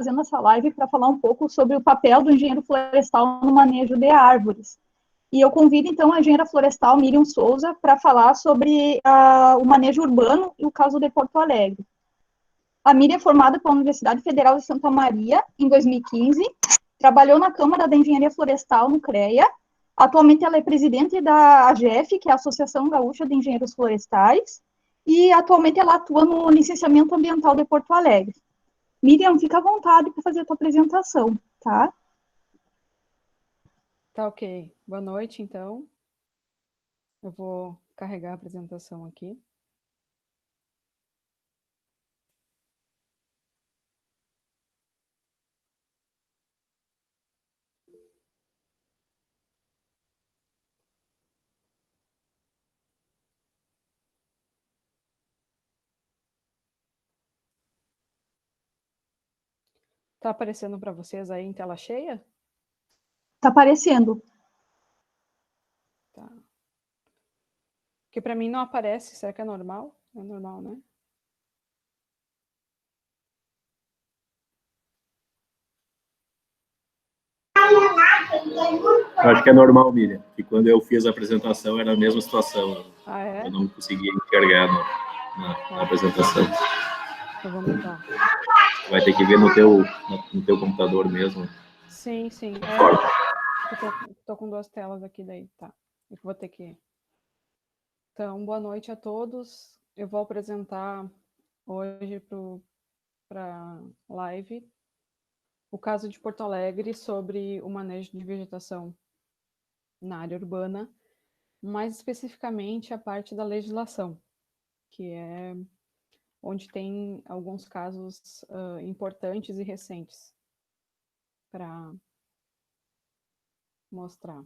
fazendo essa live para falar um pouco sobre o papel do engenheiro florestal no manejo de árvores. E eu convido, então, a engenheira florestal Miriam Souza para falar sobre o manejo urbano e o caso de Porto Alegre. A Miriam é formada pela Universidade Federal de Santa Maria em 2015, trabalhou na Câmara da Engenharia Florestal, no CREA. Atualmente ela é presidente da AGF, que é a Associação Gaúcha de Engenheiros Florestais, e atualmente ela atua no licenciamento ambiental de Porto Alegre. Miriam, fica à vontade para fazer a tua apresentação, tá? Tá, ok. Boa noite, então. Eu vou carregar a apresentação aqui. Tá aparecendo para vocês aí em tela cheia? Tá aparecendo. Tá. Porque para mim não aparece. Será que é normal? É normal, né? Eu acho que é normal, Miriam, que quando eu fiz a apresentação era a mesma situação. Ah, é? Eu não conseguia enxergar na apresentação. Então vamos lá. Vai ter que ver no teu computador mesmo. Sim, sim. Eu tô com duas telas aqui daí, tá. Eu vou ter que... Então, boa noite a todos. Eu vou apresentar hoje para live o caso de Porto Alegre sobre o manejo de vegetação na área urbana, mais especificamente a parte da legislação, que é onde tem alguns casos importantes e recentes para mostrar.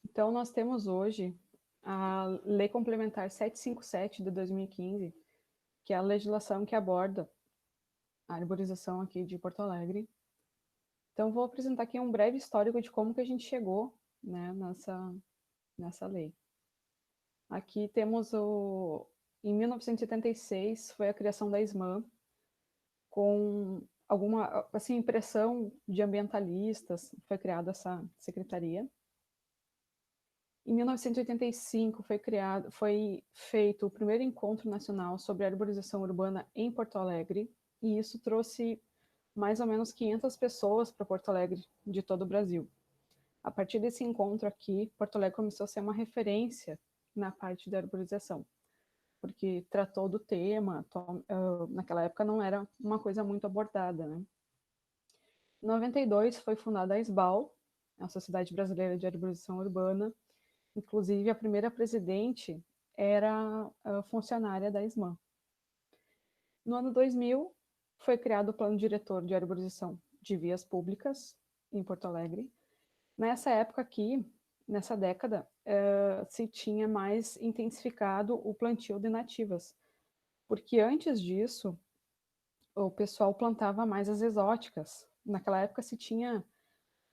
Então, nós temos hoje a Lei Complementar 757 de 2015, que é a legislação que aborda a arborização aqui de Porto Alegre. Então, vou apresentar aqui um breve histórico de como que a gente chegou, né, nessa lei. Aqui temos em 1976 foi a criação da SMAM, com alguma assim, pressão de ambientalistas, foi criada essa secretaria. Em 1985 foi feito o primeiro encontro nacional sobre arborização urbana em Porto Alegre, e isso trouxe mais ou menos 500 pessoas para Porto Alegre de todo o Brasil. A partir desse encontro aqui, Porto Alegre começou a ser uma referência na parte da arborização, porque tratou do tema, naquela época não era uma coisa muito abordada, né? Em 92 foi fundada a SBAU, a Sociedade Brasileira de Arborização Urbana. Inclusive, a primeira presidente era funcionária da SMAM. No ano 2000, foi criado o Plano Diretor de Arborização de Vias Públicas em Porto Alegre. Nessa época aqui, nessa década, se tinha mais intensificado o plantio de nativas, porque antes disso, o pessoal plantava mais as exóticas. Naquela época se tinha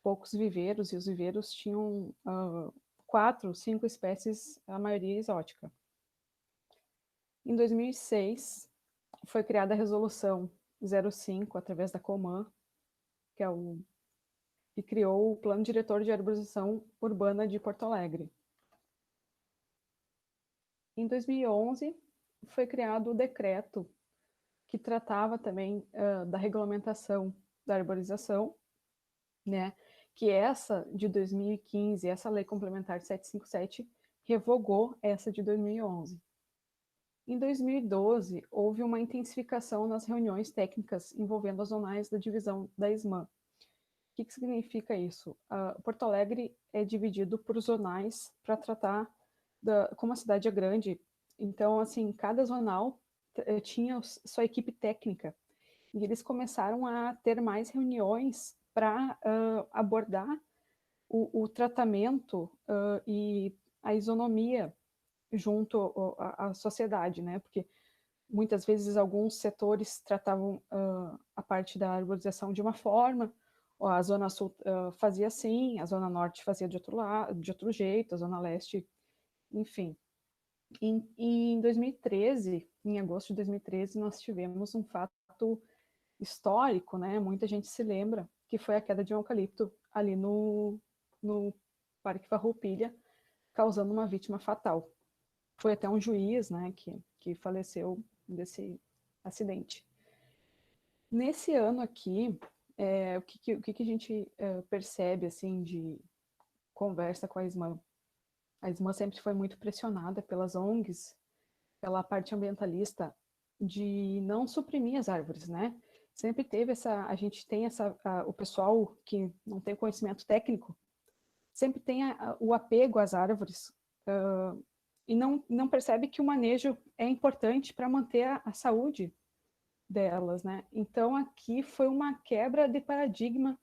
poucos viveiros, e os viveiros tinham 4, 5 espécies, a maioria exótica. Em 2006, foi criada a Resolução 05, através da Coman, que é que criou o Plano Diretor de Arborização Urbana de Porto Alegre. Em 2011, foi criado o decreto que tratava também da regulamentação da arborização, né? Que essa de 2015, essa Lei Complementar 757, revogou essa de 2011. Em 2012, houve uma intensificação nas reuniões técnicas envolvendo as zonais da divisão da SMAM. O que significa isso? Porto Alegre é dividido por zonais para tratar, como a cidade é grande, então, assim, cada zonal tinha sua equipe técnica, e eles começaram a ter mais reuniões para abordar o tratamento e a isonomia junto à sociedade, né? Porque muitas vezes alguns setores tratavam a parte da arborização de uma forma, a Zona Sul fazia assim, a Zona Norte fazia de outro jeito, a Zona Leste, enfim. Em 2013, em agosto de 2013, nós tivemos um fato histórico, né, muita gente se lembra que foi a queda de um eucalipto ali no Parque Farroupilha, causando uma vítima fatal. Foi até um juiz, né, que faleceu desse acidente. Nesse ano aqui, o que a gente percebe, assim, de conversa com a SMAN? A SMAN sempre foi muito pressionada pelas ONGs, pela parte ambientalista, de não suprimir as árvores, né? Sempre teve a gente tem o pessoal que não tem conhecimento técnico, sempre tem o apego às árvores, e não percebe que o manejo é importante para manter a saúde delas, né? Então aqui foi uma quebra de paradigma,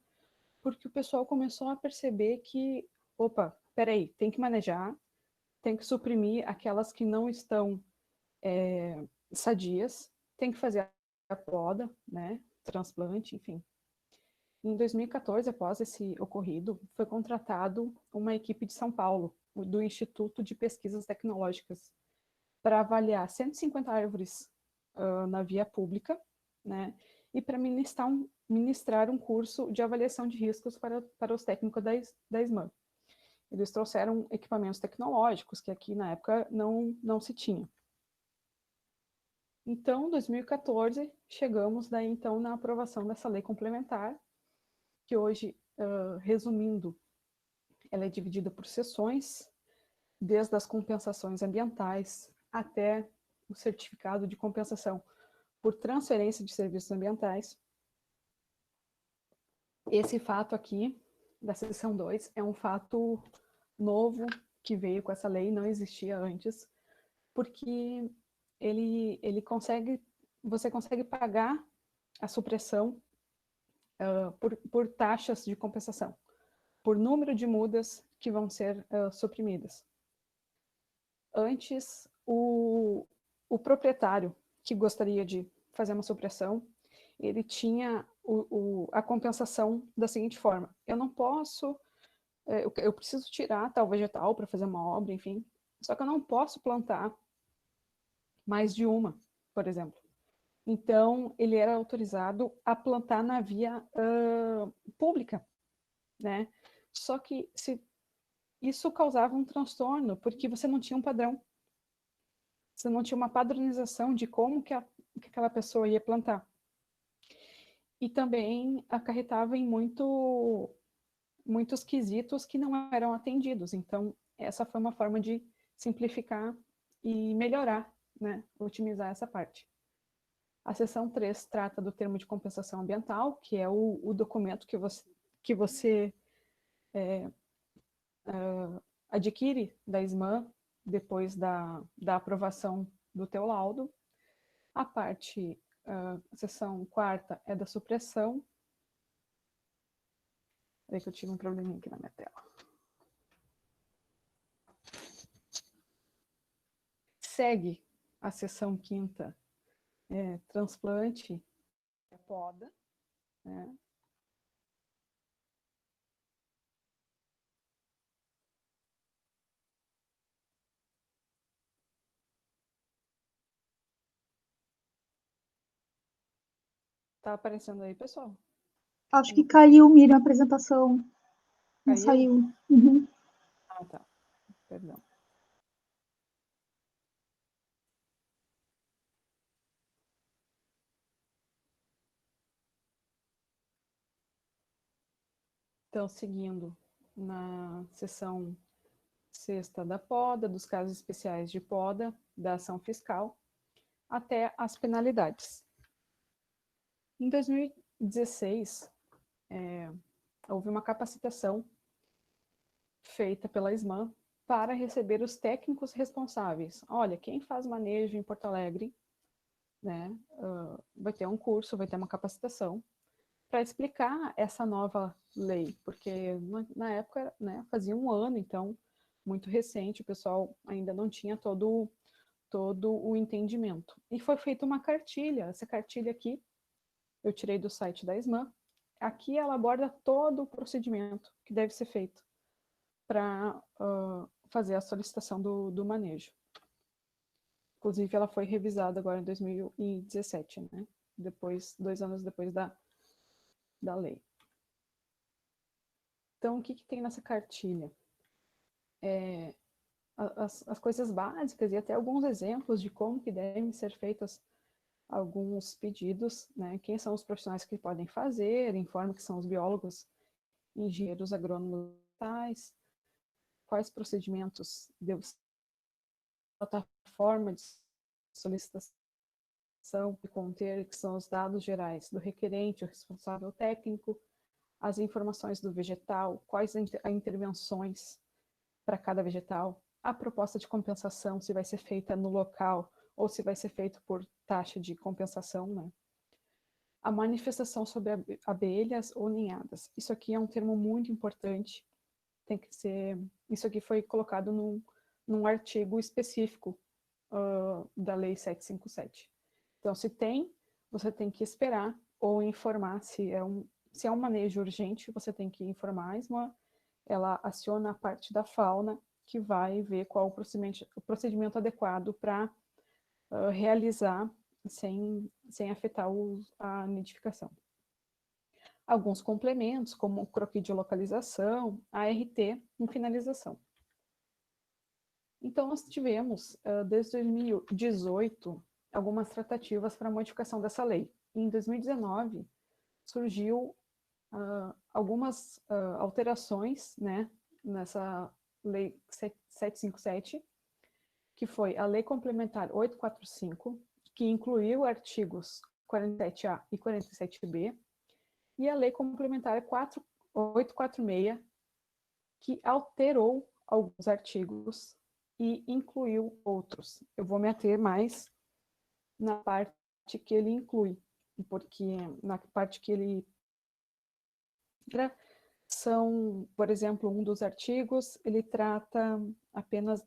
porque o pessoal começou a perceber que, opa, peraí, tem que manejar, tem que suprimir aquelas que não estão sadias, tem que fazer a poda, né? Transplante, enfim. Em 2014, após esse ocorrido, foi contratado uma equipe de São Paulo, do Instituto de Pesquisas Tecnológicas, para avaliar 150 árvores na via pública, né, e para ministrar um curso de avaliação de riscos para os técnicos da SMAN. Eles trouxeram equipamentos tecnológicos que aqui na época não se tinha. Então, em 2014, chegamos daí então na aprovação dessa lei complementar, que hoje, resumindo, ela é dividida por seções, desde as compensações ambientais até o certificado de compensação por transferência de serviços ambientais. Esse fato aqui, da seção 2, é um fato novo que veio com essa lei, não existia antes, porque você consegue pagar a supressão por taxas de compensação, por número de mudas que vão ser suprimidas. Antes, o proprietário que gostaria de fazer uma supressão, ele tinha a compensação da seguinte forma: eu não posso, eu preciso tirar tal vegetal para fazer uma obra, enfim, só que eu não posso plantar mais de uma, por exemplo. Então, ele era autorizado a plantar na via pública, né? Só que isso causava um transtorno, porque você não tinha um padrão. Você não tinha uma padronização de como que aquela pessoa ia plantar. E também acarretava em muitos quesitos que não eram atendidos. Então, essa foi uma forma de simplificar e melhorar, né? Otimizar essa parte. A seção 3 trata do termo de compensação ambiental, que é o documento que você adquire da SMAN depois da aprovação do teu laudo. A parte, a seção 4ª é da supressão. Peraí que eu tive um probleminha aqui na minha tela. Segue a seção 5ª, transplante, poda, né? Tá aparecendo aí, pessoal? Acho que caiu, Miriam, a apresentação. Não Caiu? saiu. Uhum. Ah, tá. Perdão. Então, seguindo na seção 6ª da poda, dos casos especiais de poda, da ação fiscal, até as penalidades. Em 2016, houve uma capacitação feita pela SMAN para receber os técnicos responsáveis. Olha, quem faz manejo em Porto Alegre, né, vai ter um curso, vai ter uma capacitação para explicar essa nova lei, porque na época, né, fazia um ano, então, muito recente, o pessoal ainda não tinha todo o entendimento. E foi feita uma cartilha, essa cartilha aqui, eu tirei do site da SMAN, aqui ela aborda todo o procedimento que deve ser feito para fazer a solicitação do manejo. Inclusive, ela foi revisada agora em 2017, né? 2 anos depois da lei. Então, o que tem nessa cartilha? As coisas básicas e até alguns exemplos de como que devem ser feitos alguns pedidos, né? Quem são os profissionais que podem fazer, informa que são os biólogos, engenheiros agrônomos, quais procedimentos devem ser, plataforma de solicitação e conter, que são os dados gerais do requerente, o responsável técnico, as informações do vegetal, quais as intervenções para cada vegetal, a proposta de compensação, se vai ser feita no local ou se vai ser feito por taxa de compensação, né? A manifestação sobre abelhas ou ninhadas. Isso aqui é um termo muito importante, tem que ser... Isso aqui foi colocado num artigo específico da Lei 757. Então, se tem, você tem que esperar ou informar se é um manejo urgente, você tem que informar a ESMA, ela aciona a parte da fauna, que vai ver qual o procedimento adequado para realizar sem afetar a nidificação. Alguns complementos, como o croquis de localização, ART em finalização. Então, nós tivemos, desde 2018, algumas tratativas para a modificação dessa lei. Em 2019, surgiu algumas alterações, né, nessa Lei 757, que foi a Lei Complementar 845, que incluiu artigos 47A e 47B, e a Lei Complementar 846, que alterou alguns artigos e incluiu outros. Eu vou me ater mais na parte que ele inclui, porque na parte que ele são, por exemplo, um dos artigos, ele trata apenas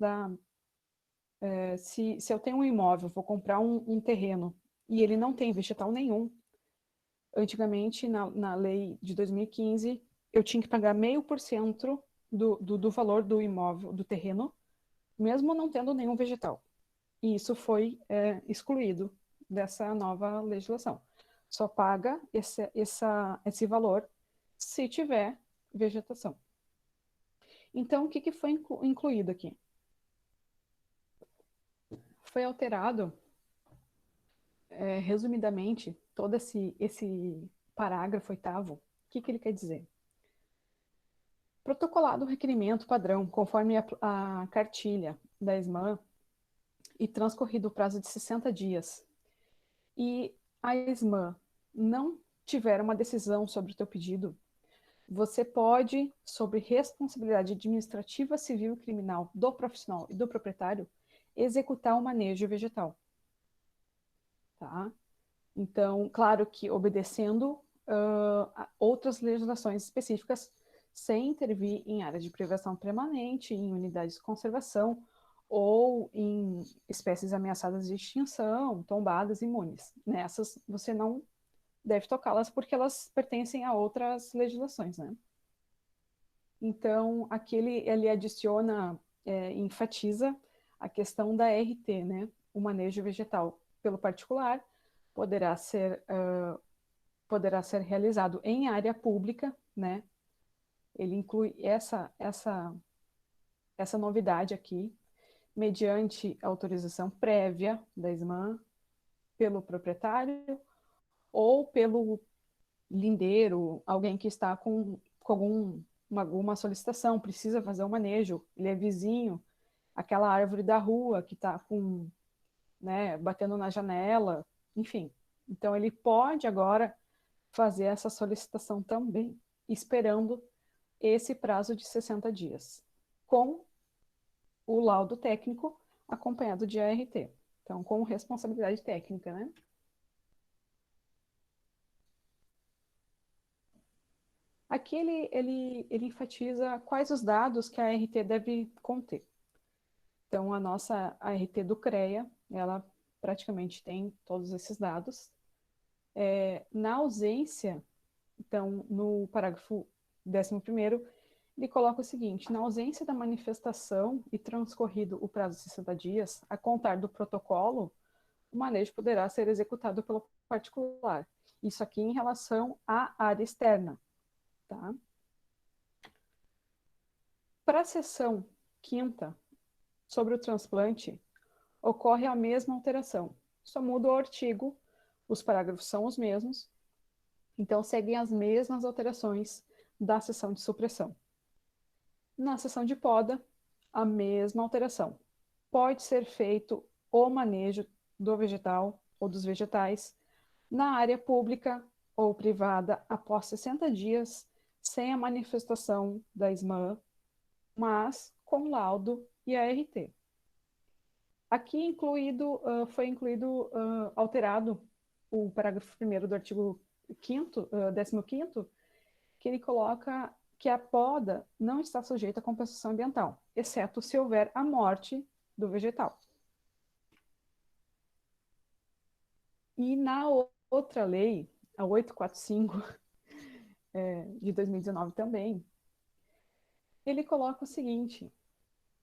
se eu tenho um imóvel, vou comprar um terreno, e ele não tem vegetal nenhum, antigamente, na lei de 2015, eu tinha que pagar 0,5% do valor do imóvel, do terreno, mesmo não tendo nenhum vegetal. E isso foi excluído dessa nova legislação. Só paga esse valor se tiver vegetação. Então, o que foi incluído aqui? Foi alterado, resumidamente, todo esse parágrafo 8º. O que ele quer dizer? Protocolado o requerimento padrão, conforme a cartilha da ESMA, e transcorrido o prazo de 60 dias, e a ESMA não tiver uma decisão sobre o teu pedido, você pode, sob responsabilidade administrativa, civil e criminal do profissional e do proprietário, executar o manejo vegetal. Tá? Então, claro que obedecendo a outras legislações específicas, sem intervir em áreas de preservação permanente, em unidades de conservação, ou em espécies ameaçadas de extinção, tombadas, imunes. Nessas, você não deve tocá-las porque elas pertencem a outras legislações, né? Então, aqui ele adiciona, enfatiza a questão da RT, né? O manejo vegetal pelo particular poderá ser realizado em área pública, né? Ele inclui essa novidade aqui, mediante autorização prévia da ESMA, pelo proprietário ou pelo lindeiro, alguém que está com alguma solicitação, precisa fazer um manejo, ele é vizinho, aquela árvore da rua que está batendo na janela, enfim. Então, ele pode agora fazer essa solicitação também, esperando esse prazo de 60 dias, com o laudo técnico acompanhado de ART. Então, com responsabilidade técnica, né? Aqui ele enfatiza quais os dados que a ART deve conter. Então, a nossa ART do CREA, ela praticamente tem todos esses dados. Na ausência, então, no parágrafo 11º, ele coloca o seguinte: na ausência da manifestação e transcorrido o prazo de 60 dias, a contar do protocolo, o manejo poderá ser executado pelo particular. Isso aqui em relação à área externa, tá? Para a seção 5ª, sobre o transplante, ocorre a mesma alteração. Só muda o artigo, os parágrafos são os mesmos, então seguem as mesmas alterações da seção de supressão. Na seção de poda, a mesma alteração. Pode ser feito o manejo do vegetal ou dos vegetais na área pública ou privada após 60 dias, sem a manifestação da SMAN, mas com laudo e ART. Aqui foi alterado o parágrafo 1º do artigo 15º, que ele coloca que a poda não está sujeita à compensação ambiental, exceto se houver a morte do vegetal. E na outra lei, a 845, de 2019 também, ele coloca o seguinte,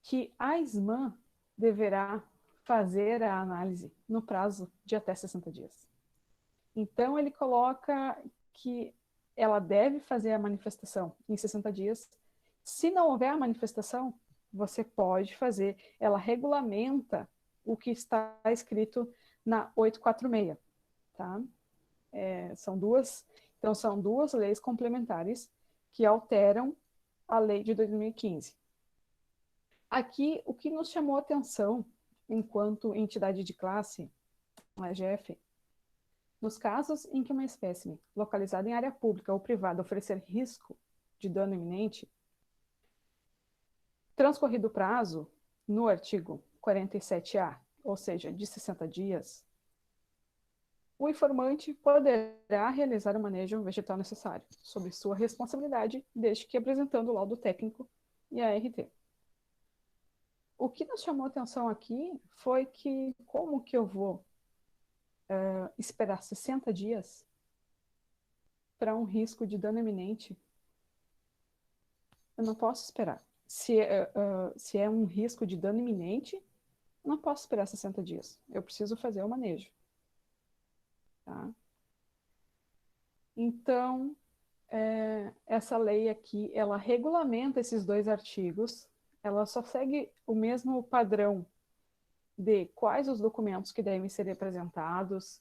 que a SMAN deverá fazer a análise no prazo de até 60 dias. Então, ele coloca que ela deve fazer a manifestação em 60 dias. Se não houver a manifestação, você pode fazer, ela regulamenta o que está escrito na 846, tá? São duas leis complementares que alteram a lei de 2015. Aqui, o que nos chamou a atenção, enquanto entidade de classe, a AGF, nos casos em que uma espécime localizada em área pública ou privada oferecer risco de dano iminente, transcorrido o prazo, no artigo 47A, ou seja, de 60 dias, o informante poderá realizar o manejo vegetal necessário, sob sua responsabilidade, desde que apresentando o laudo técnico e a ART. O que nos chamou a atenção aqui foi que, como que eu vou esperar 60 dias para um risco de dano iminente? Eu não posso esperar. Se é um risco de dano iminente, eu não posso esperar 60 dias. Eu preciso fazer o manejo. Tá? Então, essa lei aqui, ela regulamenta esses dois artigos, ela só segue o mesmo padrão de quais os documentos que devem ser apresentados,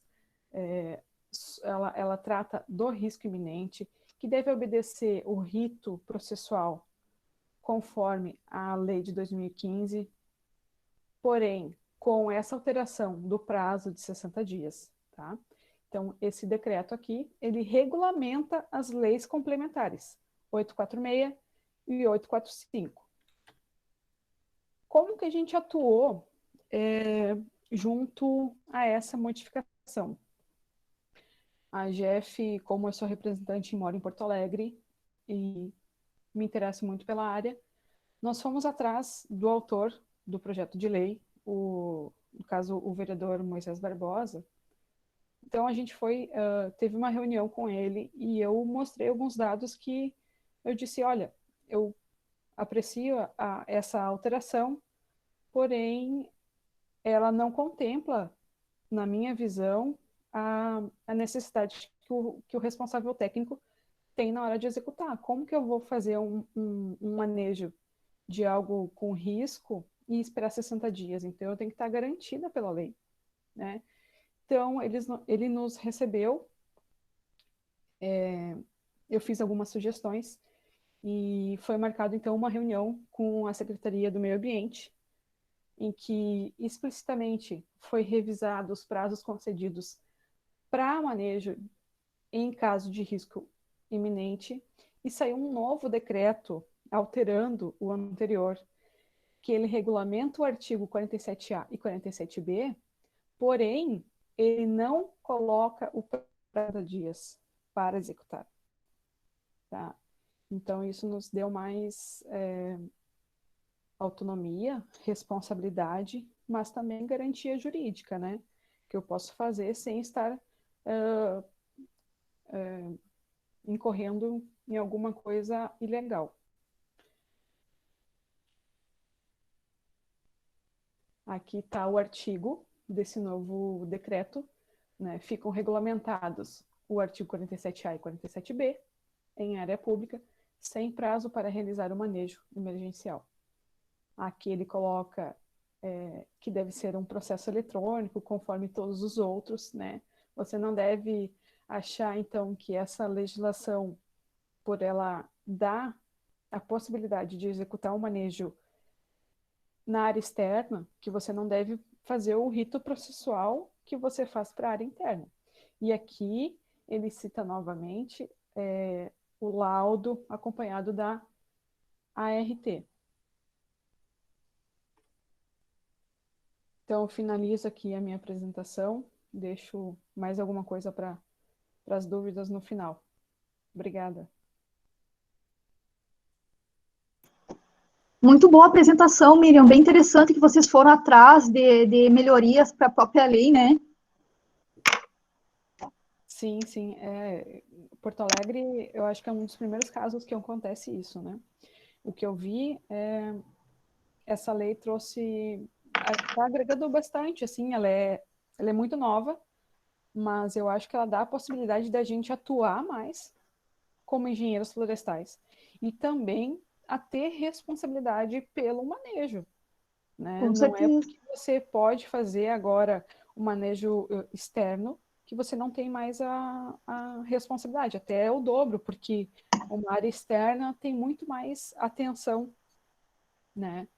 ela trata do risco iminente, que deve obedecer o rito processual conforme a lei de 2015, porém, com essa alteração do prazo de 60 dias, tá? Então, esse decreto aqui, ele regulamenta as leis complementares, 846 e 845. Como que a gente atuou junto a essa modificação? A AGF, como eu sou representante e moro em Porto Alegre e me interesso muito pela área, nós fomos atrás do autor do projeto de lei, no caso, o vereador Moisés Barbosa. Então, a gente teve uma reunião com ele e eu mostrei alguns dados que eu disse, olha, eu aprecio essa alteração, porém, ela não contempla, na minha visão, a necessidade que o responsável técnico tem na hora de executar. Como que eu vou fazer um manejo de algo com risco e esperar 60 dias? Então, eu tenho que estar garantida pela lei, né? Então, ele nos recebeu, eu fiz algumas sugestões e foi marcado, então, uma reunião com a Secretaria do Meio Ambiente, em que explicitamente foi revisado os prazos concedidos para manejo em caso de risco iminente, e saiu um novo decreto alterando o anterior, que ele regulamenta o artigo 47A e 47B, porém, ele não coloca o prazo de dias para executar. Tá? Então, isso nos deu mais autonomia, responsabilidade, mas também garantia jurídica, né? Que eu posso fazer sem estar incorrendo em alguma coisa ilegal. Aqui está o artigo, desse novo decreto, né, ficam regulamentados o artigo 47A e 47B em área pública, sem prazo para realizar o manejo emergencial. Aqui ele coloca que deve ser um processo eletrônico, conforme todos os outros, né? Você não deve achar, então, que essa legislação, por ela dar a possibilidade de executar o manejo na área externa, que você não deve fazer o rito processual que você faz para a área interna. E aqui ele cita novamente o laudo acompanhado da ART. Então, eu finalizo aqui a minha apresentação, deixo mais alguma coisa para as dúvidas no final. Obrigada. Muito boa apresentação, Miriam, bem interessante que vocês foram atrás de melhorias para a própria lei, né? Sim, sim. Porto Alegre, eu acho que é um dos primeiros casos que acontece isso, né? O que eu vi essa lei trouxe, tá agregando bastante, assim, ela é muito nova, mas eu acho que ela dá a possibilidade da gente atuar mais como engenheiros florestais e também a ter responsabilidade pelo manejo, né? Com Não é certeza. porque você pode fazer agora o manejo externo que você não tem mais a responsabilidade, até é o dobro, porque uma área externa tem muito mais atenção, né?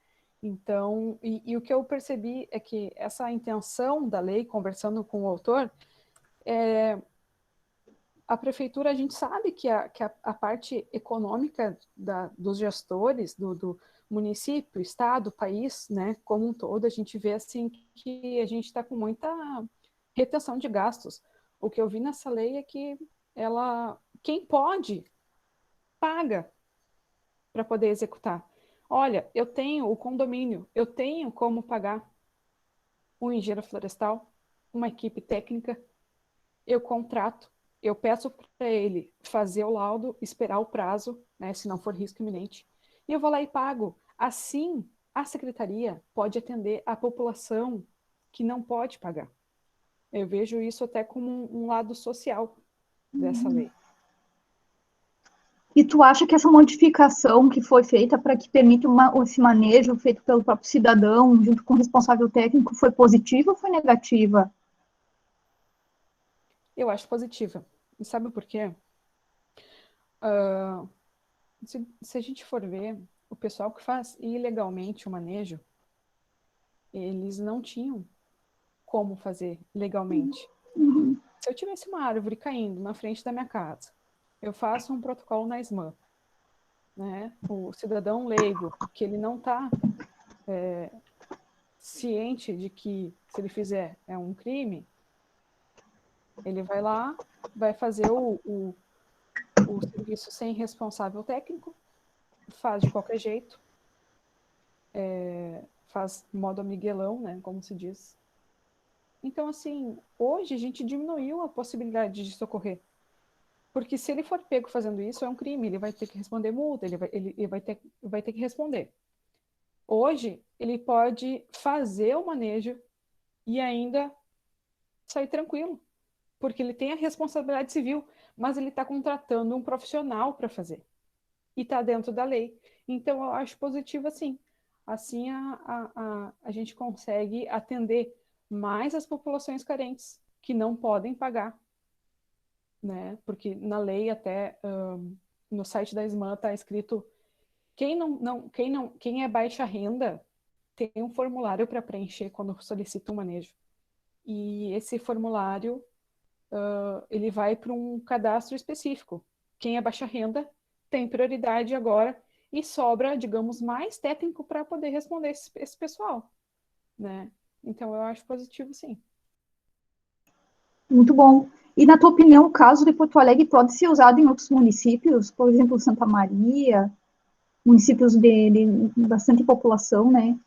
Então, e o que eu percebi é que essa intenção da lei, conversando com o autor, a prefeitura, a gente sabe que a parte econômica dos gestores, do município, estado, país, né, como um todo, a gente vê assim que a gente está com muita retenção de gastos. O que eu vi nessa lei é que quem pode, paga para poder executar. Olha, eu tenho o condomínio, eu tenho como pagar um engenheiro florestal, uma equipe técnica, eu contrato, eu peço para ele fazer o laudo, esperar o prazo, né, se não for risco iminente, e eu vou lá e pago. Assim, a secretaria pode atender a população que não pode pagar. Eu vejo isso até como um lado social dessa lei. E tu acha que essa modificação que foi feita para que permita esse manejo feito pelo próprio cidadão, junto com o responsável técnico, foi positiva ou foi negativa? Eu acho positiva. E sabe por quê? Se a gente for ver, o pessoal que faz ilegalmente o manejo, eles não tinham como fazer legalmente. Uhum. Se eu tivesse uma árvore caindo na frente da minha casa, eu faço um protocolo na SMAN, né? O cidadão leigo, que ele não está ciente de que se ele fizer é um crime, ele vai lá, vai fazer o serviço sem responsável técnico, faz de qualquer jeito, faz modo amiguelão, né, como se diz. Então, assim, hoje a gente diminuiu a possibilidade de socorrer. Porque se ele for pego fazendo isso, é um crime, ele vai ter que responder multa, ele vai ter que responder. Hoje, ele pode fazer o manejo e ainda sair tranquilo, porque ele tem a responsabilidade civil, mas ele está contratando um profissional para fazer. E está dentro da lei. Então, eu acho positivo assim. Assim, a gente consegue atender mais as populações carentes, que não podem pagar, né? Porque na lei até no site da SMAN está escrito quem é baixa renda tem um formulário para preencher quando solicita um manejo. E esse formulário ele vai para um cadastro específico. Quem é baixa renda tem prioridade agora e sobra, digamos, mais técnico para poder responder esse pessoal, né? Então eu acho positivo, sim. Muito bom. E, na tua opinião, o caso de Porto Alegre pode ser usado em outros municípios, por exemplo, Santa Maria, municípios de bastante população, né?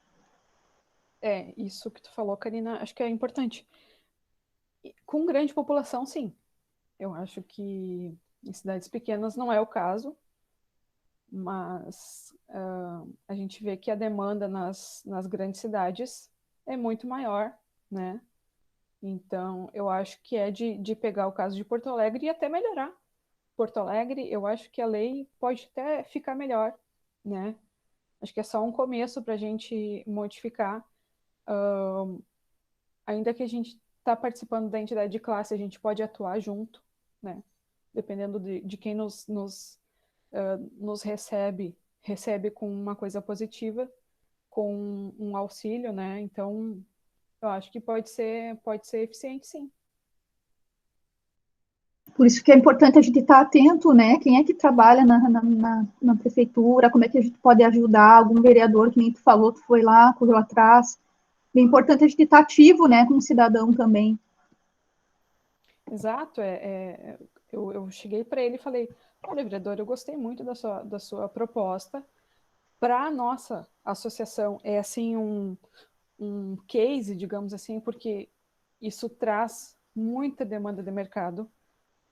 Isso que tu falou, Karina, acho que é importante. Com grande população, sim. Eu acho que em cidades pequenas não é o caso, mas a gente vê que a demanda nas grandes cidades é muito maior, né? Então, eu acho que é de pegar o caso de Porto Alegre e até melhorar. Porto Alegre, eu acho que a lei pode até ficar melhor, né? Acho que é só um começo para a gente modificar. Ainda que a gente está participando da entidade de classe, a gente pode atuar junto, né? Dependendo de quem nos recebe com uma coisa positiva, com um auxílio, né? Então, eu acho que pode ser eficiente, sim. Por isso que é importante a gente estar atento, né? Quem é que trabalha na prefeitura, como é que a gente pode ajudar, algum vereador, que nem tu falou, tu foi lá, correu atrás. É importante a gente estar ativo, né, como cidadão também. Exato. Eu cheguei para ele e falei, olha, vereador, eu gostei muito da sua proposta. Para a nossa associação, é assim um case, digamos assim, porque isso traz muita demanda de mercado.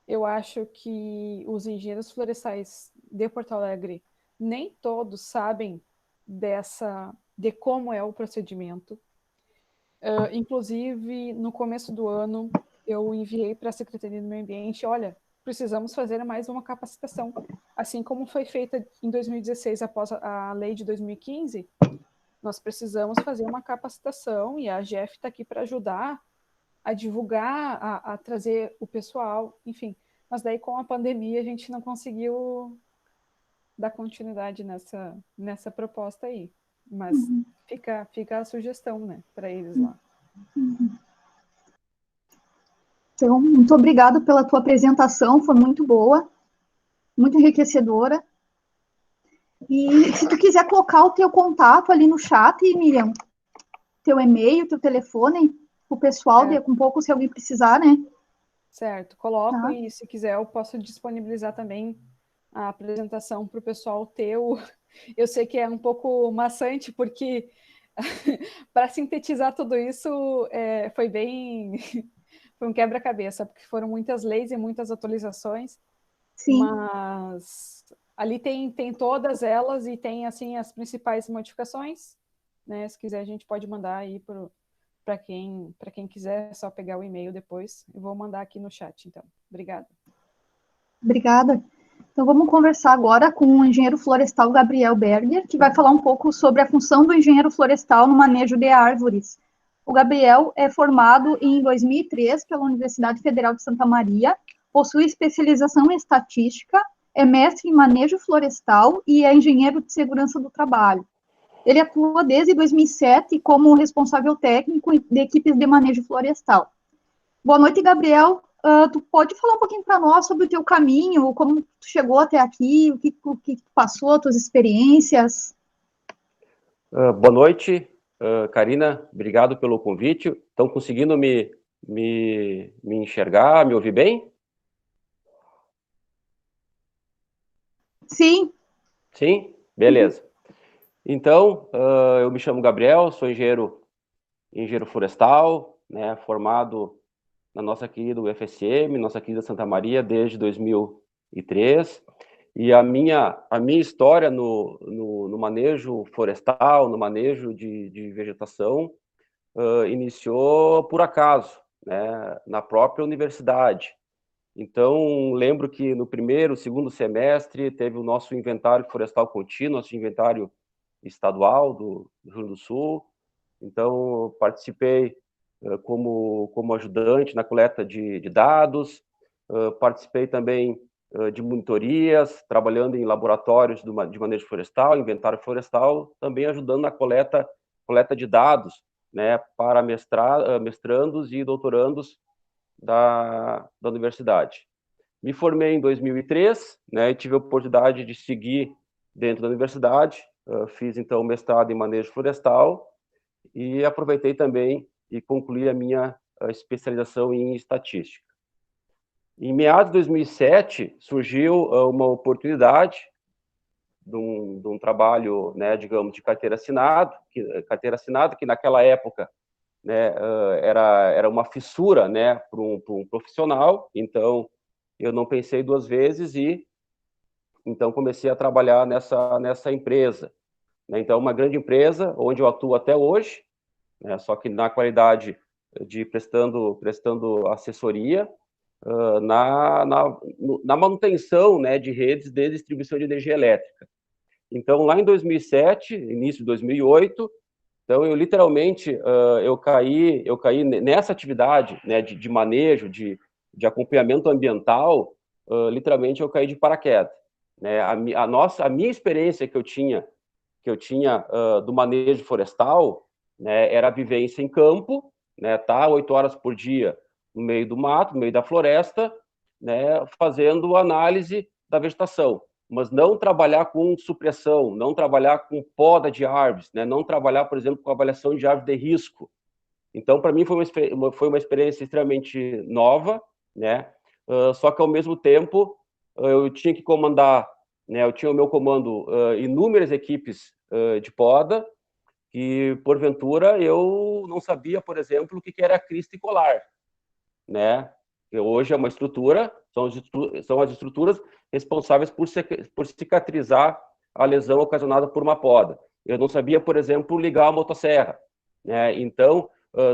Eu acho que os engenheiros florestais de Porto Alegre, nem todos sabem de como é o procedimento. Inclusive, no começo do ano, eu enviei para a Secretaria do Meio Ambiente, olha, precisamos fazer mais uma capacitação. Assim como foi feita em 2016, após a lei de 2015, nós precisamos fazer uma capacitação e a AGF está aqui para ajudar a divulgar, a trazer o pessoal, enfim. Mas daí, com a pandemia, a gente não conseguiu dar continuidade nessa proposta aí. Mas fica a sugestão, né, para eles lá. Então, muito obrigada pela tua apresentação, foi muito boa, muito enriquecedora. E se tu quiser colocar o teu contato ali no chat, Miriam, teu e-mail, teu telefone, o pessoal, Certo. um pouco, se alguém precisar, né? Certo, coloco Tá. e se quiser eu posso disponibilizar também a apresentação para o pessoal ter o... Eu sei que é um pouco maçante, porque para sintetizar tudo isso foi bem... foi um quebra-cabeça, porque foram muitas leis e muitas atualizações, Sim. mas ali tem todas elas e tem assim as principais modificações, né? Se quiser a gente pode mandar aí para quem quiser, é só pegar o e-mail depois. Eu vou mandar aqui no chat, então. Obrigada. Obrigada. Então, vamos conversar agora com o engenheiro florestal Gabriel Berger, que vai falar um pouco sobre a função do engenheiro florestal no manejo de árvores. O Gabriel é formado em 2003 pela Universidade Federal de Santa Maria, possui especialização em estatística, é mestre em manejo florestal e é engenheiro de segurança do trabalho. Ele atua desde 2007 como responsável técnico de equipes de manejo florestal. Boa noite, Gabriel. Tu pode falar um pouquinho para nós sobre o teu caminho, como tu chegou até aqui, o que tu passou, as tuas experiências? Boa noite, Karina. Obrigado pelo convite. Estão conseguindo me enxergar, me ouvir bem? Sim. Sim? Beleza. Então, eu me chamo Gabriel, sou engenheiro florestal, né, formado na nossa querida UFSM, nossa querida Santa Maria, desde 2003. E a minha história no manejo florestal, no manejo de vegetação, iniciou por acaso, né, na própria universidade. Então, lembro que no primeiro, segundo semestre, teve o nosso inventário florestal contínuo, nosso inventário estadual do Rio Grande do Sul. Então, participei como ajudante na coleta de dados, participei também de monitorias, trabalhando em laboratórios de manejo florestal, inventário florestal, também ajudando na coleta de dados, né, para mestrandos e doutorandos da universidade. Me formei em 2003, né, e tive a oportunidade de seguir dentro da universidade, fiz então mestrado em manejo florestal e aproveitei também e concluí a minha especialização em estatística. Em meados de 2007, surgiu uma oportunidade de um trabalho, né, digamos, de carteira assinada, que naquela época, né, era uma fissura, né, para um profissional. Então, eu não pensei duas vezes e então comecei a trabalhar nessa empresa. Então, uma grande empresa, onde eu atuo até hoje, né, só que na qualidade prestando assessoria na manutenção, né, de redes de distribuição de energia elétrica. Então, lá em 2007, início de 2008, então eu literalmente eu caí nessa atividade, né, de manejo, de acompanhamento ambiental, literalmente eu caí de paraquedas, né? A minha experiência que eu tinha do manejo florestal, né, era a vivência em campo, né, tá 8 horas por dia no meio do mato, no meio da floresta, né, fazendo análise da vegetação, mas não trabalhar com supressão, não trabalhar com poda de árvores, né, não trabalhar, por exemplo, com avaliação de árvore de risco. Então, para mim, foi uma experiência extremamente nova, né, só que, ao mesmo tempo, eu tinha que comandar, né, eu tinha o meu comando inúmeras equipes de poda, e, porventura, eu não sabia, por exemplo, o que era crista e colar, né? Que hoje é uma estrutura, são as estruturas responsáveis por cicatrizar a lesão ocasionada por uma poda. Eu não sabia, por exemplo, ligar a motosserra, né? Então,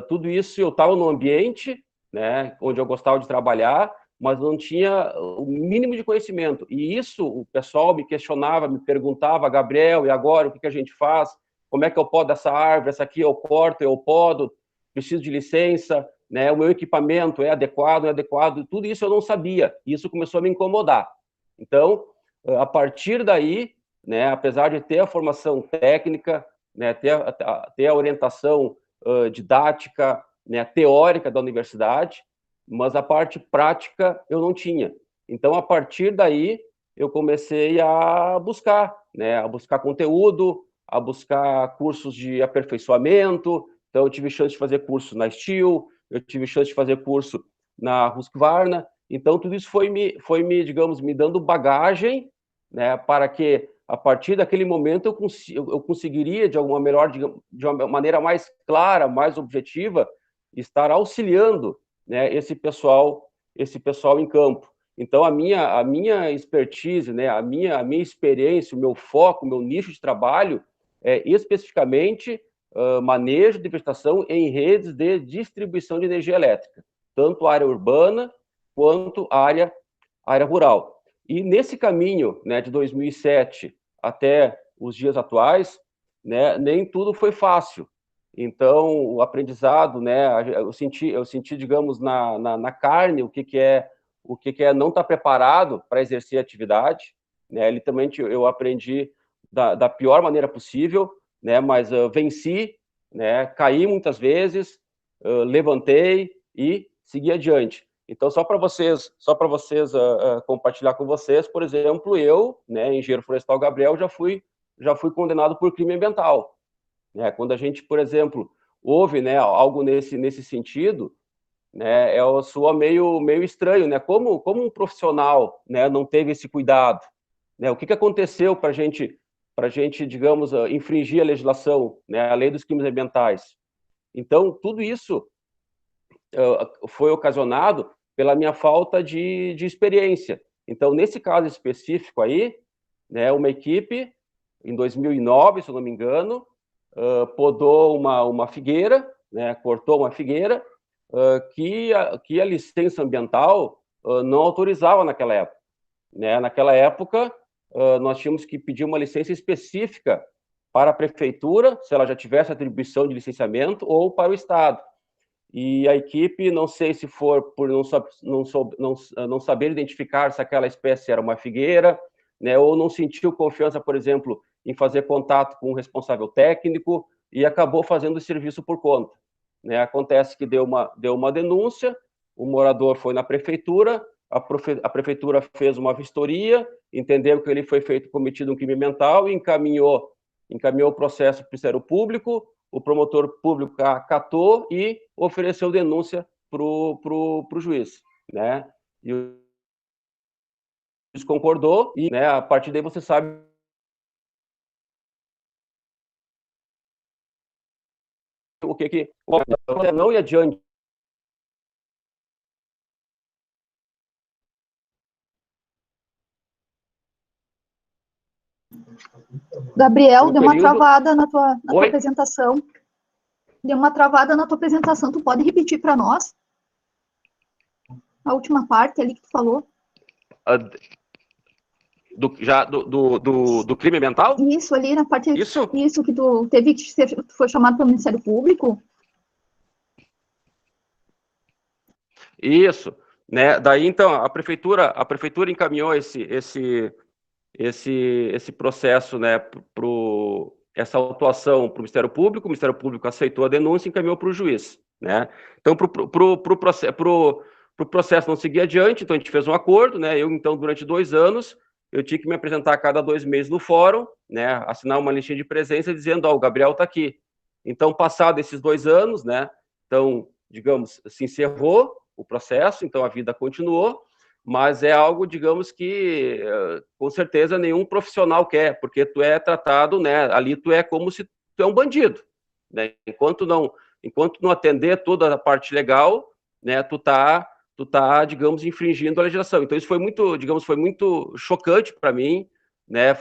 tudo isso eu estava no ambiente, né, onde eu gostava de trabalhar, mas não tinha o mínimo de conhecimento. E isso, o pessoal me questionava, me perguntava: Gabriel, e agora, o que a gente faz? Como é que eu podo essa árvore? Essa aqui eu corto, eu podo, preciso de licença, né? O meu equipamento é adequado, não é adequado? Tudo isso eu não sabia, e isso começou a me incomodar. Então, a partir daí, né, apesar de ter a formação técnica, né, ter a orientação didática, né, teórica da universidade, mas a parte prática eu não tinha. Então, a partir daí, eu comecei a buscar, né, a buscar conteúdo, a buscar cursos de aperfeiçoamento. Então, eu tive chance de fazer curso na Steel, eu tive chance de fazer curso na Husqvarna. Então, tudo isso foi me, digamos, me dando bagagem, né, para que, a partir daquele momento, eu conseguiria, de uma maneira mais clara, mais objetiva, estar auxiliando, né, esse pessoal em campo. Então, a minha expertise, né, a minha experiência, o meu foco, o meu nicho de trabalho é especificamente manejo de vegetação em redes de distribuição de energia elétrica, tanto a área urbana quanto a área rural. E nesse caminho, né, de 2007 até os dias atuais, né, nem tudo foi fácil. Então, o aprendizado, né, eu senti, digamos, na carne o que é não estar preparado para exercer a atividade, né? Literalmente, eu aprendi da pior maneira possível, né? Mas venci, né? Caí muitas vezes, levantei e segui adiante. Então, só para vocês compartilhar com vocês, por exemplo, eu, né, engenheiro florestal Gabriel, já fui condenado por crime ambiental. Né? Quando a gente, por exemplo, ouve, né, algo nesse sentido, né, soa meio estranho, né? Como um profissional, né, não teve esse cuidado, né? O que aconteceu para a gente, digamos, infringir a legislação, né, a lei dos crimes ambientais? Então, tudo isso foi ocasionado pela minha falta de experiência. Então, nesse caso específico aí, né, uma equipe, em 2009, se eu não me engano, podou uma figueira, né, cortou uma figueira, que a licença ambiental não autorizava naquela época. Né? Naquela época, nós tínhamos que pedir uma licença específica para a prefeitura, se ela já tivesse atribuição de licenciamento, ou para o Estado. E a equipe, não sei se for por não saber identificar se aquela espécie era uma figueira, né, ou não sentiu confiança, por exemplo, em fazer contato com o responsável técnico, e acabou fazendo o serviço por conta. Né? Acontece que deu uma denúncia, o morador foi na prefeitura, a prefeitura fez uma vistoria, entendeu que ele foi cometido um crime ambiental e encaminhou o processo para o Ministério Público. O promotor público acatou e ofereceu denúncia para o juiz, né? E o juiz concordou e, né, a partir daí você sabe o que não ia adiante. Gabriel, deu uma travada na tua apresentação. Deu uma travada na tua apresentação, tu pode repetir para nós? A última parte ali que tu falou. Do crime ambiental? Isso, ali na parte... Isso que tu teve que ser, tu foi chamado pelo Ministério Público? Isso, né? Daí, então, a prefeitura encaminhou esse processo, né, essa autuação para o Ministério Público. O Ministério Público aceitou a denúncia e encaminhou para o juiz, né? Então, para o processo não seguir adiante, então a gente fez um acordo, né? Eu, então, durante 2 anos, eu tinha que me apresentar a cada 2 meses no fórum, né? Assinar uma listinha de presença dizendo, ó, o Gabriel está aqui. Então, passado esses 2 anos, né? Então, digamos, se encerrou o processo, então a vida continuou, mas é algo, digamos, que com certeza nenhum profissional quer, porque tu é tratado, né? Ali tu é como se tu é um bandido, né? Enquanto não atender toda a parte legal, né? Tu tá, digamos, infringindo a legislação. Então isso foi muito, digamos, foi muito chocante para mim, né?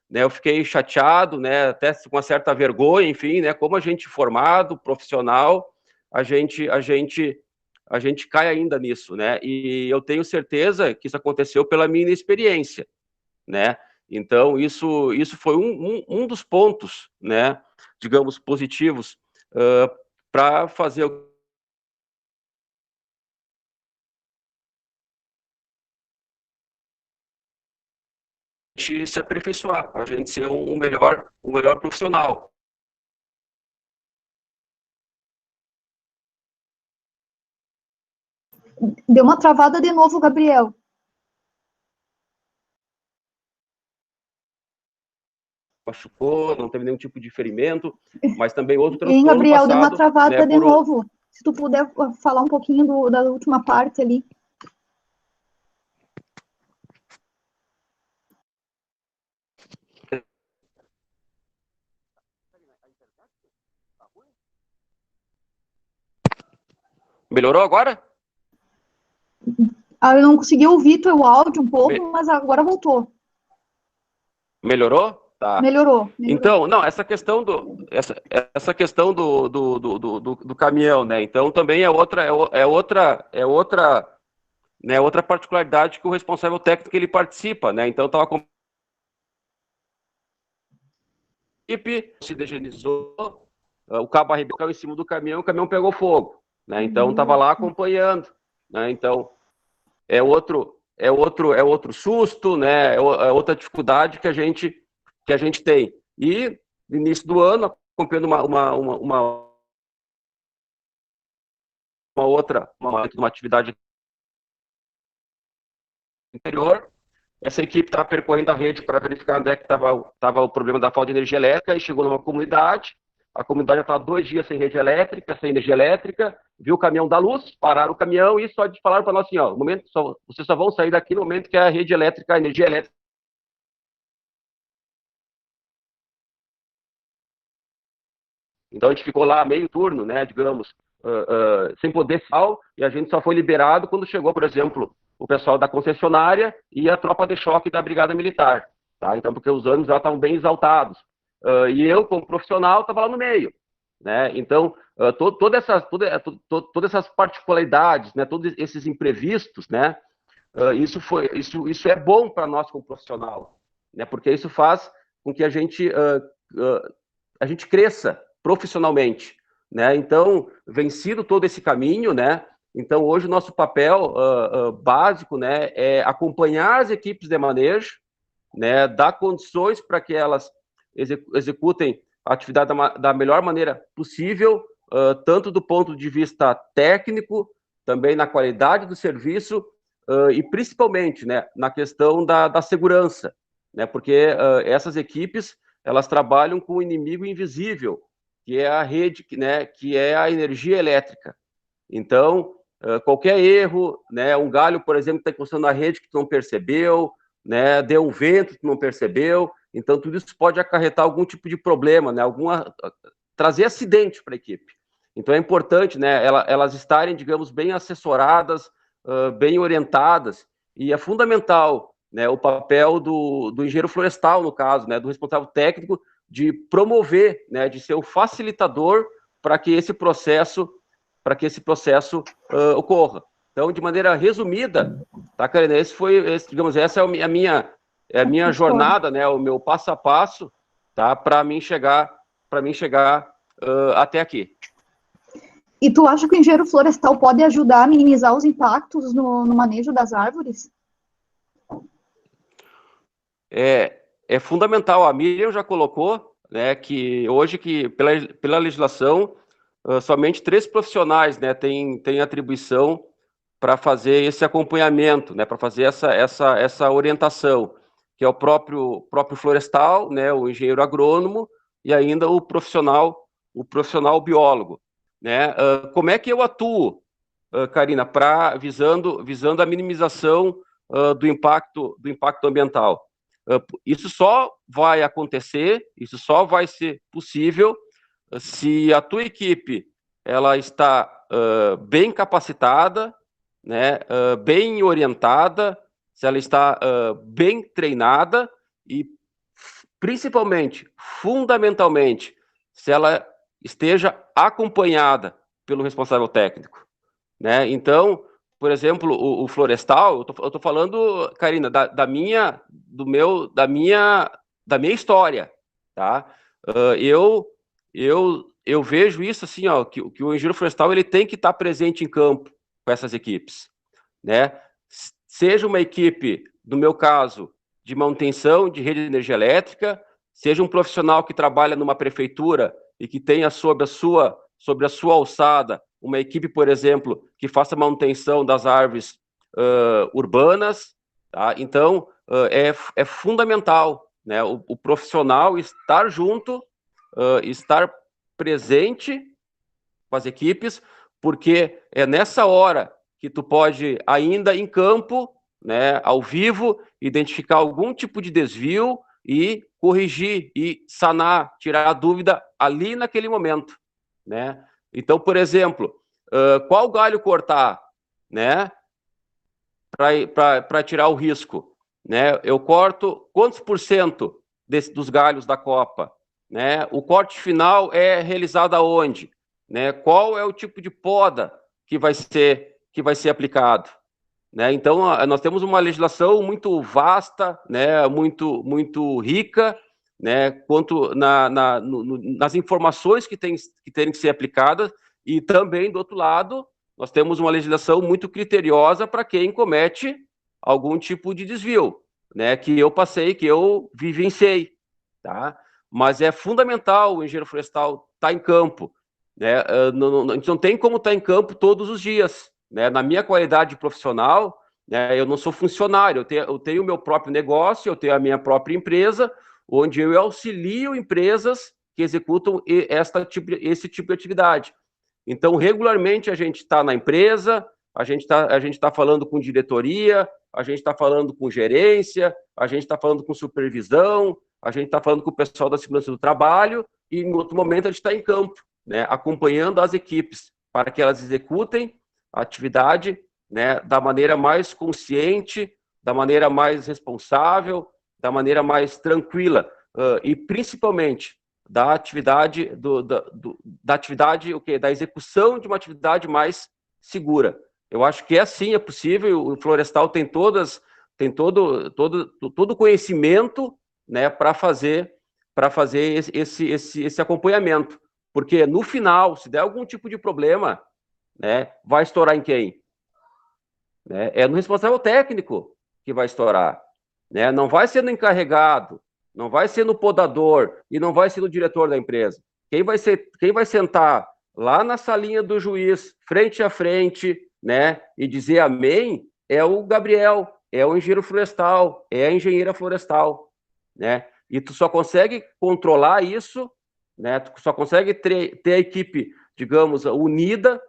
Né, eu fiquei chateado, né? Até com uma certa vergonha, enfim, né? Como a gente formado, profissional, a gente cai ainda nisso, né? E eu tenho certeza que isso aconteceu pela minha inexperiência, né? Então, isso foi um dos pontos, né, digamos, positivos para fazer a gente se aperfeiçoar, a gente ser um melhor profissional. Deu uma travada de novo, Gabriel. Machucou, não teve nenhum tipo de ferimento, mas também outro transtorno Gabriel, passado, deu uma travada, né, de novo. Se tu puder falar um pouquinho da última parte ali. Melhorou agora? Eu não consegui ouvir teu áudio um pouco, mas agora voltou. Melhorou? Tá. Melhorou. Então, não, essa questão do caminhão, né? Então também é outra particularidade que o responsável técnico ele participa, né? Então estava com a equipe, se degenizou, o cabo arrebentou em cima do caminhão, o caminhão pegou fogo, né? Então estava lá acompanhando, né? Então é outro susto, né? É outra dificuldade que a gente tem. E no início do ano, acompanhando uma atividade interior, essa equipe estava percorrendo a rede para verificar onde é que estava o problema da falta de energia elétrica e chegou numa comunidade. A comunidade já estava 2 dias sem rede elétrica, sem energia elétrica, viu o caminhão da luz, pararam o caminhão e só falaram para nós assim, ó, vocês só vão sair daqui no momento que a rede elétrica, a energia elétrica. Então a gente ficou lá meio turno, né, digamos, sem poder sal, e a gente só foi liberado quando chegou, por exemplo, o pessoal da concessionária e a tropa de choque da Brigada Militar, tá? Então, porque os ânimos já estavam bem exaltados. E eu, como profissional, estava lá no meio, né? Então, todas essas particularidades, né, todos esses imprevistos, né, isso é bom para nós como profissional, né, porque isso faz com que a gente cresça profissionalmente, né? Então, vencido todo esse caminho, né? Então, hoje o nosso papel básico, né, é acompanhar as equipes de manejo, né, dar condições para que elas executem a atividade da melhor maneira possível, tanto do ponto de vista técnico, também na qualidade do serviço e principalmente, né, na questão da segurança, né, porque essas equipes elas trabalham com o inimigo invisível, que é a rede, né, que é a energia elétrica. Então, qualquer erro, né, um galho, por exemplo, está encostando na rede que tu não percebeu, né, deu um vento que tu não percebeu, então tudo isso pode acarretar algum tipo de problema, né, trazer acidente para a equipe. Então é importante, né, elas estarem, digamos, bem assessoradas, bem orientadas, e é fundamental, né, o papel do engenheiro florestal, no caso, né, do responsável técnico, de promover, né, de ser o facilitador para que esse processo ocorra. Então, de maneira resumida, tá, Karina, digamos, essa é a minha jornada, né, o meu passo a passo, tá, para mim chegar até aqui. E tu acha que o engenheiro florestal pode ajudar a minimizar os impactos no manejo das árvores? É fundamental. A Miriam já colocou, né, que hoje, pela legislação, somente 3 profissionais, né, têm atribuição para fazer esse acompanhamento, né, para fazer essa orientação, que é o próprio florestal, né, o engenheiro agrônomo e ainda o profissional biólogo, né? Como é que eu atuo, Karina, visando a minimização do impacto ambiental? Isso só vai acontecer, isso só vai ser possível se a tua equipe ela está bem capacitada, né, bem orientada, se ela está bem treinada e, principalmente, fundamentalmente, se ela esteja acompanhada pelo responsável técnico, né? Então, por exemplo, o florestal, eu estou falando, Karina, da minha história, tá? Eu vejo isso assim, ó, que o engenheiro florestal ele tem que estar presente em campo com essas equipes, né? Seja uma equipe, no meu caso, de manutenção de rede de energia elétrica, seja um profissional que trabalha numa prefeitura e que tenha sobre a sua alçada uma equipe, por exemplo, que faça manutenção das árvores urbanas, tá? Então, é fundamental, né, o profissional estar junto, estar presente com as equipes, porque é nessa hora que tu pode, ainda em campo, né, ao vivo, identificar algum tipo de desvio e corrigir e sanar, tirar a dúvida ali naquele momento, né? Então, por exemplo, qual galho cortar, né, para tirar o risco, né? Eu corto quantos % dos galhos da copa, né? O corte final é realizado aonde, né? Qual é o tipo de poda que vai ser aplicado, né? Então, nós temos uma legislação muito vasta, né? Muito rica, né? Quanto nas informações que têm que ser aplicadas, e também, do outro lado, nós temos uma legislação muito criteriosa para quem comete algum tipo de desvio, né? Que eu passei, que eu vivenciei, tá? Mas é fundamental o engenheiro florestal estar em campo, né? A gente não tem como estar em campo todos os dias, né? Na minha qualidade profissional, né, eu não sou funcionário, eu tenho o meu próprio negócio, eu tenho a minha própria empresa, onde eu auxilio empresas que executam esse tipo de atividade. Então, regularmente, a gente está na empresa, a gente tá falando com diretoria, a gente está falando com gerência, a gente está falando com supervisão, a gente está falando com o pessoal da segurança do trabalho, e em outro momento a gente está em campo, né, acompanhando as equipes para que elas executem a atividade, né, da maneira mais consciente, da maneira mais responsável, da maneira mais tranquila, e principalmente da atividade da execução de uma atividade mais segura. Eu acho que assim é possível. O florestal tem todo o conhecimento, né, para fazer esse acompanhamento, porque no final, se der algum tipo de problema, né, vai estourar em quem? Né? É no responsável técnico que vai estourar, né? Não vai ser no encarregado, não vai ser no podador e não vai ser no diretor da empresa. Quem vai sentar lá na salinha do juiz, frente a frente, né, e dizer amém, é o Gabriel, é o engenheiro florestal, é a engenheira florestal, né? E tu só consegue controlar isso, né? Tu só consegue ter a equipe, digamos, unida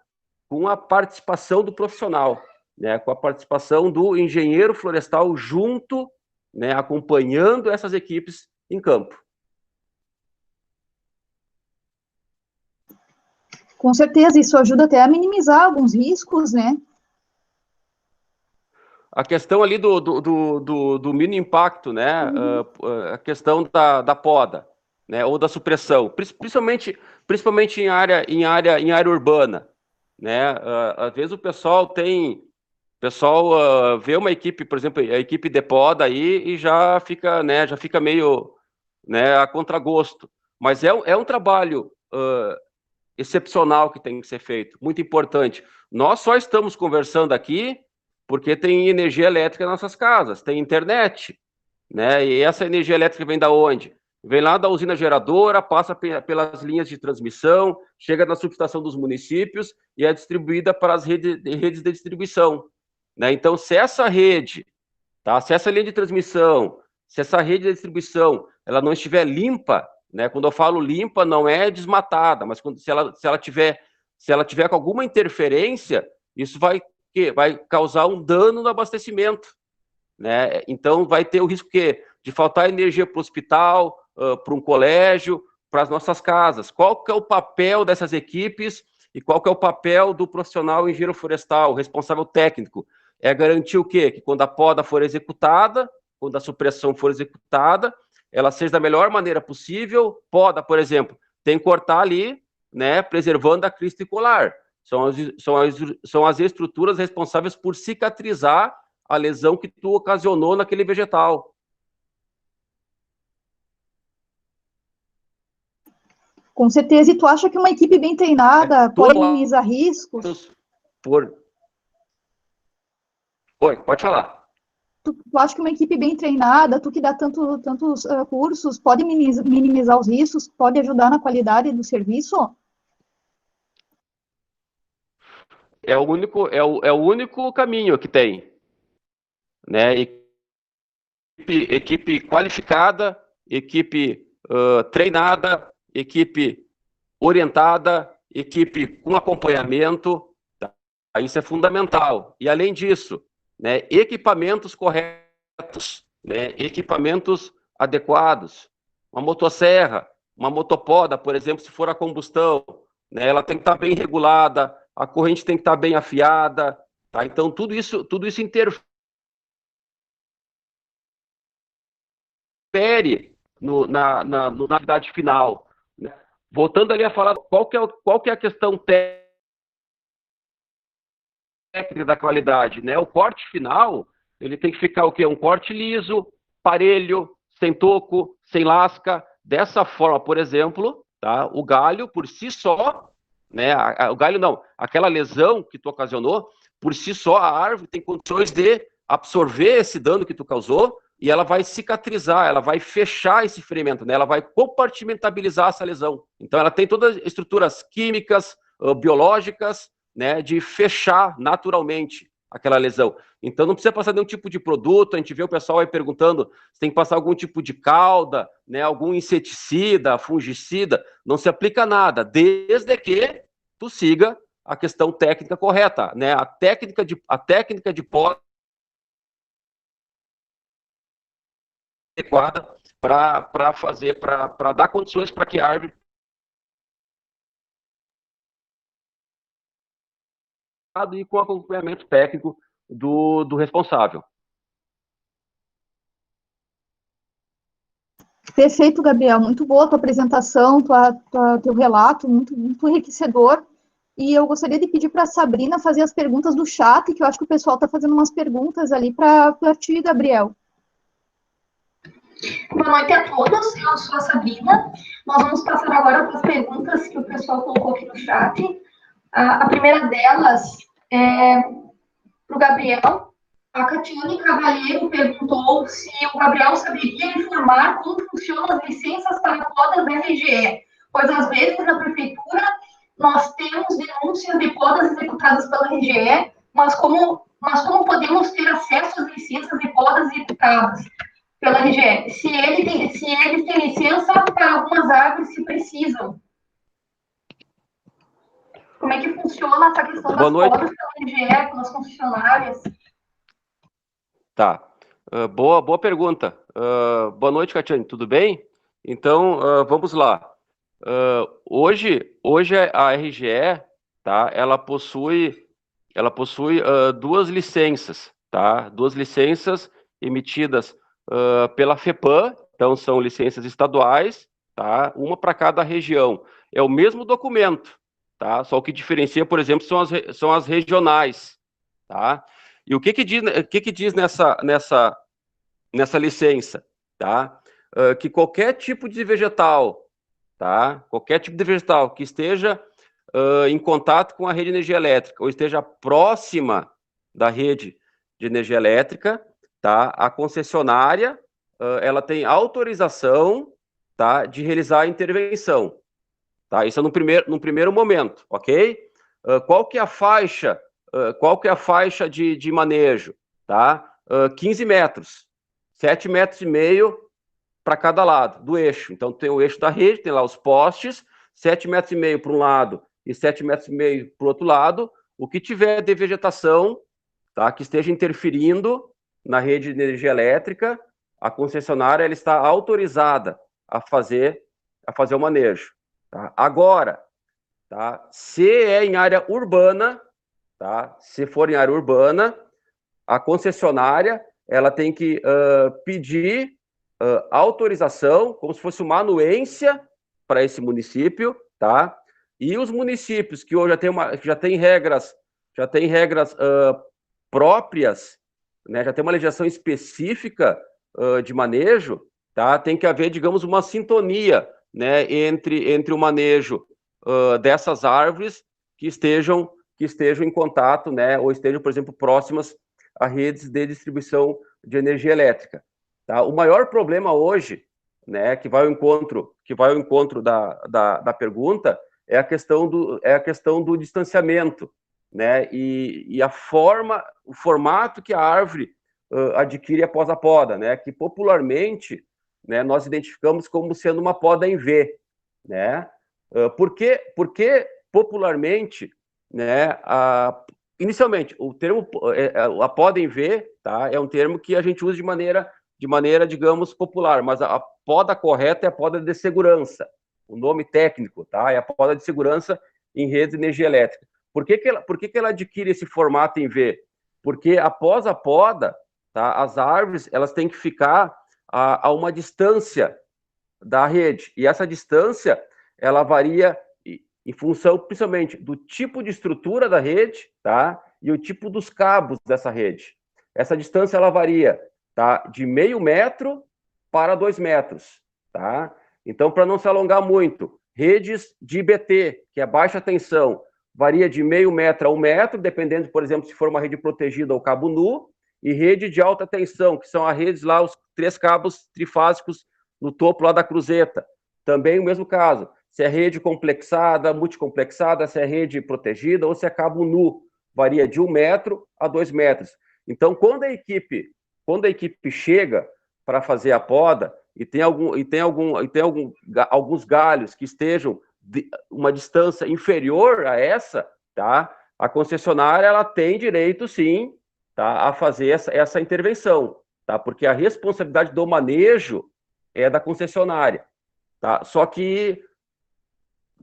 com a participação do profissional, né? Com a participação do engenheiro florestal junto, né, acompanhando essas equipes em campo. Com certeza, isso ajuda até a minimizar alguns riscos, né? A questão ali do mínimo impacto, né? A questão da poda, né, ou da supressão, principalmente em área urbana, né? Às vezes o pessoal vê uma equipe, por exemplo, a equipe de poda aí e já fica meio, né, a contragosto. Mas é um trabalho excepcional que tem que ser feito, muito importante. Nós só estamos conversando aqui porque tem energia elétrica nas nossas casas, tem internet, né? E essa energia elétrica vem da onde? Vem lá da usina geradora, passa pelas linhas de transmissão, chega na subestação dos municípios e é distribuída para as redes de distribuição, né? Então, se essa rede, tá? Se essa linha de transmissão, se essa rede de distribuição, ela não estiver limpa, né? Quando eu falo limpa, não é desmatada, mas se ela tiver com alguma interferência, isso vai causar um dano no abastecimento, né? Então, vai ter o risco de faltar energia para o hospital, para um colégio, para as nossas casas. Qual que é o papel dessas equipes e qual que é o papel do profissional engenheiro florestal, responsável técnico? É garantir o quê? Que quando a poda for executada, quando a supressão for executada, ela seja da melhor maneira possível. Poda, por exemplo, tem que cortar ali, né, preservando a crista tricolar. São as estruturas responsáveis por cicatrizar a lesão que tu ocasionou naquele vegetal. Com certeza. E tu acha que uma equipe bem treinada pode minimizar riscos? Oi, pode falar. Tu acha que uma equipe bem treinada, tu que dá tantos cursos, pode minimizar os riscos, pode ajudar na qualidade do serviço? É o único caminho que tem, né? Equipe qualificada, equipe treinada, equipe orientada, equipe com acompanhamento, tá? Isso é fundamental. E além disso, né, equipamentos corretos, né, equipamentos adequados. Uma motosserra, uma motopoda, por exemplo, se for a combustão, né, ela tem que estar bem regulada, a corrente tem que estar bem afiada, tá? Então tudo isso interfere na atividade final, né? Voltando ali a falar qual que é a questão técnica da qualidade, né? O corte final, ele tem que ficar o quê? Um corte liso, parelho, sem toco, sem lasca. Dessa forma, por exemplo, tá? O galho por si só, né? O galho não, aquela lesão que tu ocasionou, por si só a árvore tem condições de absorver esse dano que tu causou e ela vai cicatrizar, ela vai fechar esse ferimento, né? Ela vai compartimentabilizar essa lesão. Então ela tem todas as estruturas químicas, biológicas, né, de fechar naturalmente aquela lesão. Então não precisa passar nenhum tipo de produto. A gente vê o pessoal aí perguntando se tem que passar algum tipo de cauda, né, algum inseticida, fungicida. Não se aplica nada, desde que tu siga a questão técnica correta, né? A técnica de poda adequada para dar condições para que a árvore e com acompanhamento técnico do responsável. Perfeito, Gabriel. Muito boa a tua apresentação, teu relato, muito enriquecedor. E eu gostaria de pedir para a Sabrina fazer as perguntas do chat, que eu acho que o pessoal está fazendo umas perguntas ali para ti, Gabriel. Boa noite a todos, eu sou a Sabrina. Nós vamos passar agora para as perguntas que o pessoal colocou aqui no chat. A primeira delas é para o Gabriel. A Catiane Cavalheiro perguntou se o Gabriel saberia informar como funcionam as licenças para podas da RGE, pois às vezes na prefeitura nós temos denúncias de podas executadas pela RGE, mas como podemos ter acesso às licenças de podas executadas pela RGE? Se eles têm licença para algumas árvores se precisam. Como é que funciona essa questão das podas pela RGE, pelas concessionárias? Tá. Boa pergunta. Boa noite, Catiane, tudo bem? Então, vamos lá. Hoje a RGE, tá? Ela possui duas licenças, tá? Duas licenças emitidas pela FEPAM, então são licenças estaduais, tá? Uma para cada região. É o mesmo documento, tá? Só o que diferencia, por exemplo, são as regionais, tá? E o que diz nessa licença, tá? Que qualquer tipo de vegetal, tá? Qualquer tipo de vegetal que esteja em contato com a rede de energia elétrica ou esteja próxima da rede de energia elétrica, tá? A concessionária, ela tem autorização, tá? De realizar a intervenção, tá? Isso é num primeiro momento, ok? Qual que é a faixa? Qual que é a faixa de manejo, tá? 15 metros, 7,5 metros para cada lado do eixo. Então, tem o eixo da rede, tem lá os postes, 7,5 metros para um lado e 7,5 metros para o outro lado. O que tiver de vegetação, tá, que esteja interferindo na rede de energia elétrica, a concessionária ela está autorizada a fazer o manejo. Tá? Agora, tá, se é em área urbana, tá, se for em área urbana, a concessionária ela tem que pedir autorização, como se fosse uma anuência para esse município, tá? E os municípios que hoje já tem regras próprias, né? Já tem uma legislação específica de manejo, tá? Tem que haver, digamos, uma sintonia, né? Entre o manejo dessas árvores que estejam em contato, né? Ou estejam, por exemplo, próximas a redes de distribuição de energia elétrica. Tá? O maior problema hoje, né, que vai ao encontro da pergunta, é a questão do distanciamento, né, e o formato que a árvore adquire após a poda, né, que popularmente, né, nós identificamos como sendo uma poda em V, né. Porque popularmente, né, inicialmente, o termo a poda em V, tá, é um termo que a gente usa de maneira, digamos, popular, mas a poda correta é a poda de segurança. O nome técnico, tá? É a poda de segurança em redes de energia elétrica. Por que ela adquire esse formato em V? Porque após a poda, tá, as árvores elas têm que ficar a uma distância da rede. E essa distância ela varia em função, principalmente, do tipo de estrutura da rede, tá? E o tipo dos cabos dessa rede. Essa distância ela varia, tá? De 0,5 metro para 2 metros, tá? Então, para não se alongar muito, redes de IBT, que é baixa tensão, varia de 0,5 metro a 1 metro, dependendo, por exemplo, se for uma rede protegida ou cabo nu, e rede de alta tensão, que são as redes lá, os 3 cabos trifásicos no topo lá da cruzeta. Também o mesmo caso, se é rede complexada, multicomplexada, se é rede protegida ou se é cabo nu, varia de 1 metro a 2 metros. Então, quando a equipe chega para fazer a poda e tem alguns galhos que estejam uma distância inferior a essa, tá? A concessionária ela tem direito, sim, tá, a fazer essa intervenção, tá? Porque a responsabilidade do manejo é da concessionária, tá? Só que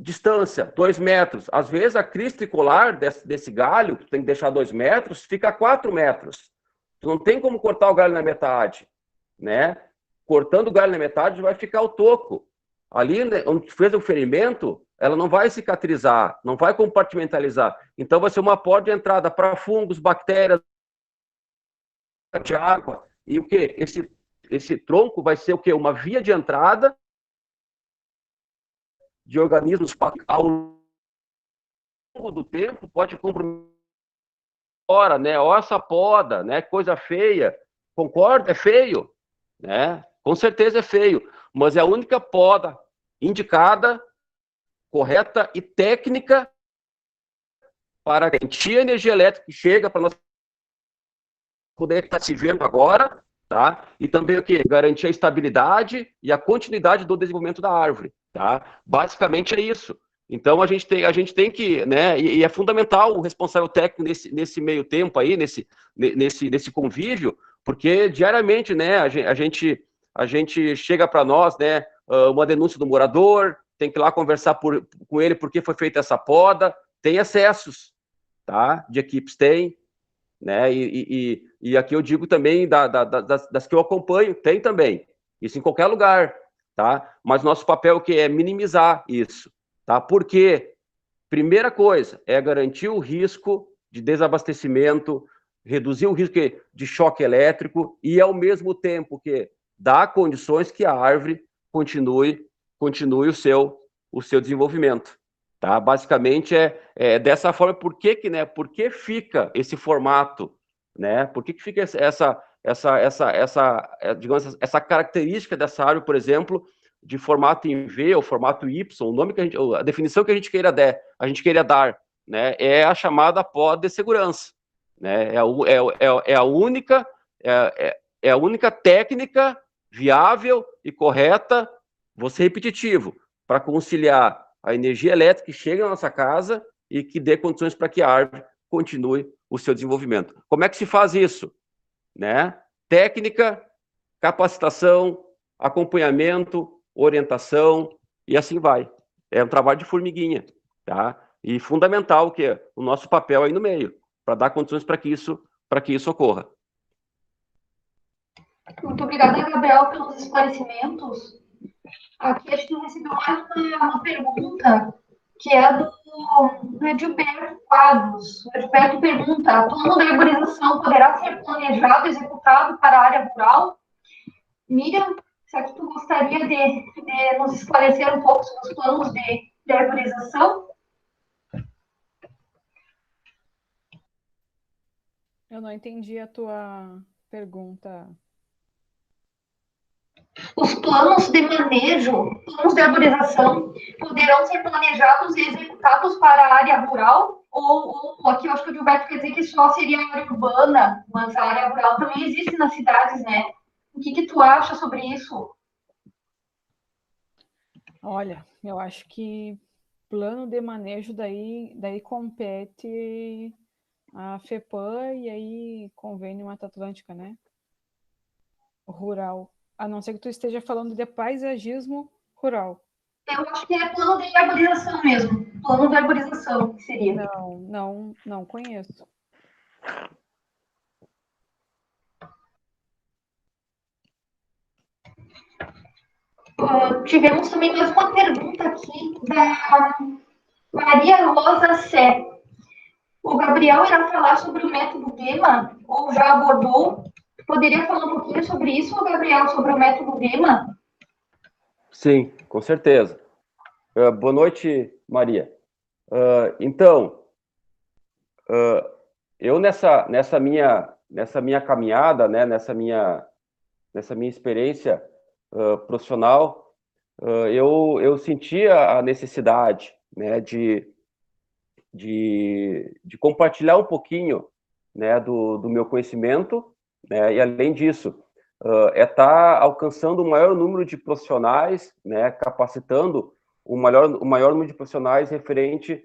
distância, 2 metros. Às vezes a crista tricolar desse galho, que tem que deixar 2 metros, fica a 4 metros. Tu não tem como cortar o galho na metade, né? Cortando o galho na metade vai ficar o toco. Ali, né, onde tu fez o ferimento, ela não vai cicatrizar, não vai compartimentalizar. Então vai ser uma porta de entrada para fungos, bactérias, de água. E o quê? Esse tronco vai ser o quê? Uma via de entrada de organismos ao longo do tempo, pode comprometer, né? Ó, essa poda, né? Coisa feia. Concorda? É feio, né? Com certeza é feio, mas é a única poda indicada, correta e técnica para garantir a energia elétrica que chega para nós poder estar se vendo agora, tá? E também o quê? Garantir a estabilidade e a continuidade do desenvolvimento da árvore, tá? Basicamente é isso. Então a gente tem que, né? E é fundamental o responsável técnico nesse meio tempo aí, nesse convívio, porque diariamente, né? A gente chega para nós, né? Uma denúncia do morador, tem que ir lá conversar com ele porque foi feita essa poda, tem acessos, tá? De equipes tem, né? E aqui eu digo também das que eu acompanho, tem também. Isso em qualquer lugar, tá? Mas nosso papel o que é minimizar isso, tá? Porque primeira coisa é garantir o risco de desabastecimento, reduzir o risco de choque elétrico e, ao mesmo tempo, que dá condições que a árvore continue o seu desenvolvimento. Tá? Basicamente, dessa forma. Por que fica esse formato? Né? Por que fica digamos, essa característica dessa árvore, por exemplo, de formato em V ou formato Y, o nome que a definição que a gente queira dar, né, é a chamada poda de segurança, né, é a única técnica viável e correta, vou ser repetitivo, para conciliar a energia elétrica que chega na nossa casa e que dê condições para que a árvore continue o seu desenvolvimento. Como é que se faz isso? Né? Técnica, capacitação, acompanhamento, orientação, e assim vai. É um trabalho de formiguinha, tá? E fundamental que é o nosso papel aí no meio, para dar condições para que isso ocorra. Muito obrigada, Gabriel, pelos esclarecimentos. Aqui a gente recebeu mais uma pergunta, que é do Edilberto Quadros. O Edilberto pergunta: o plano de arborização poderá ser planejado e executado para a área rural? Miriam, será que tu gostaria de nos esclarecer um pouco sobre os planos de arborização? Eu não entendi a tua pergunta. Os planos de manejo, planos de arborização, poderão ser planejados e executados para a área rural? Ou aqui eu acho que o Gilberto quer dizer que só seria a área urbana, mas a área rural também existe nas cidades, né? O que tu acha sobre isso? Olha, eu acho que plano de manejo daí compete a FEPAM e aí convênio Mata Atlântica, né? Rural. A não ser que tu esteja falando de paisagismo rural. Eu acho que é plano de arborização mesmo. Plano de arborização, que seria. Não conheço. Tivemos também mais uma pergunta aqui da Maria Rosa Sé. O Gabriel irá falar sobre o método GEMA, ou já abordou? Poderia falar um pouquinho sobre isso, Gabriel, sobre o método GEMA? Sim, com certeza. Boa noite, Maria. Então, eu nessa minha caminhada, né, nessa minha experiência profissional, eu sentia a necessidade, né, de compartilhar um pouquinho, né, do meu conhecimento, né, e além disso, estar alcançando o maior número de profissionais, né, capacitando o maior número de profissionais referente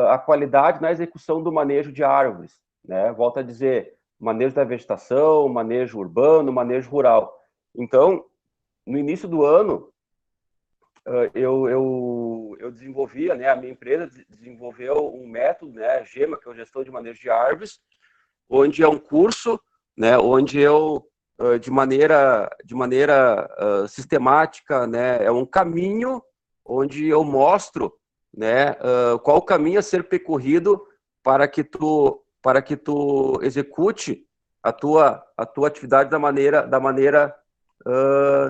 à qualidade na execução do manejo de árvores, né, volto a dizer, manejo da vegetação, manejo urbano, manejo rural. Então, no início do ano, eu desenvolvia, né, a minha empresa desenvolveu um método, né, GEMA, que é a Gestão de Manejo de Árvores, onde é um curso, né, onde eu, de maneira sistemática, né, é um caminho onde eu mostro, né, qual o caminho a ser percorrido para que tu execute a tua atividade da maneira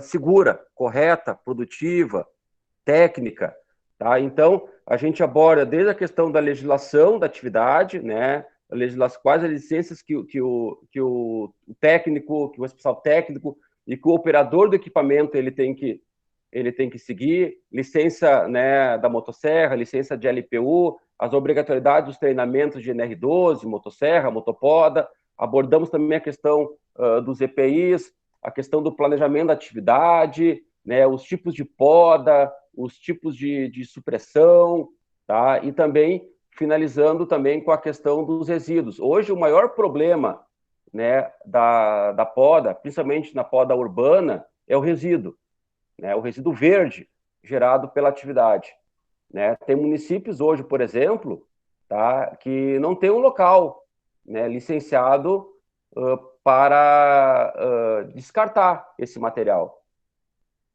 segura, correta, produtiva, técnica, tá? Então, a gente aborda desde a questão da legislação da atividade, né? Quais as licenças que o técnico, que o responsável técnico e que o operador do equipamento ele tem que seguir, licença, né, da motosserra, licença de LPU, as obrigatoriedades dos treinamentos de NR12, motosserra, motopoda. Abordamos também a questão dos EPIs, a questão do planejamento da atividade, né, os tipos de poda, os tipos de supressão, tá? E também finalizando também com a questão dos resíduos. Hoje, o maior problema, né, da poda, principalmente na poda urbana, é o resíduo, né, o resíduo verde gerado pela atividade. Né? Tem municípios hoje, por exemplo, tá, que não tem um local, né, licenciado para descartar esse material.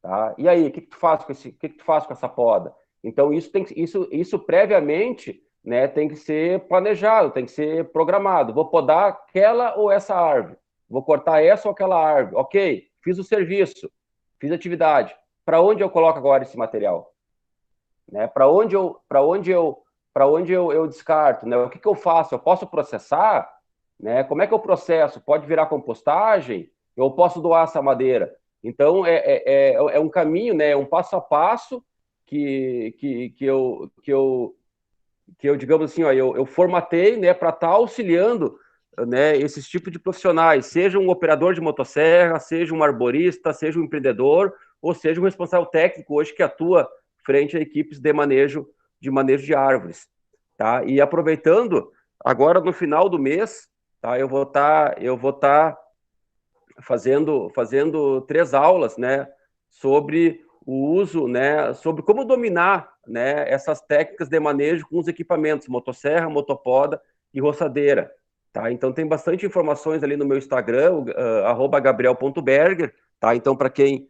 tá? E aí, o que tu faz com esse, o que tu faz com essa poda? Então isso previamente, né, tem que ser planejado, tem que ser programado. Vou podar aquela ou essa árvore, vou cortar essa ou aquela árvore. Ok, fiz o serviço, fiz a atividade. Para onde eu coloco agora esse material? Né? Para onde eu descarto? Né? O que eu faço? Eu posso processar? Né? Como é que eu processo? Pode virar compostagem? Eu posso doar essa madeira? Então, é um caminho, né? É um passo a passo que eu, digamos assim, ó, eu formatei, né, para estar auxiliando, né, esses tipos de profissionais, seja um operador de motosserra, seja um arborista, seja um empreendedor, ou seja um responsável técnico hoje que atua frente a equipes de manejo de árvores, tá? E aproveitando, agora no final do mês, tá, eu vou estar fazendo 3 aulas, né, sobre o uso, né, sobre como dominar, né, essas técnicas de manejo com os equipamentos, motosserra, motopoda e roçadeira, tá? Então tem bastante informações ali no meu Instagram, @gabriel.berger, tá? Então para quem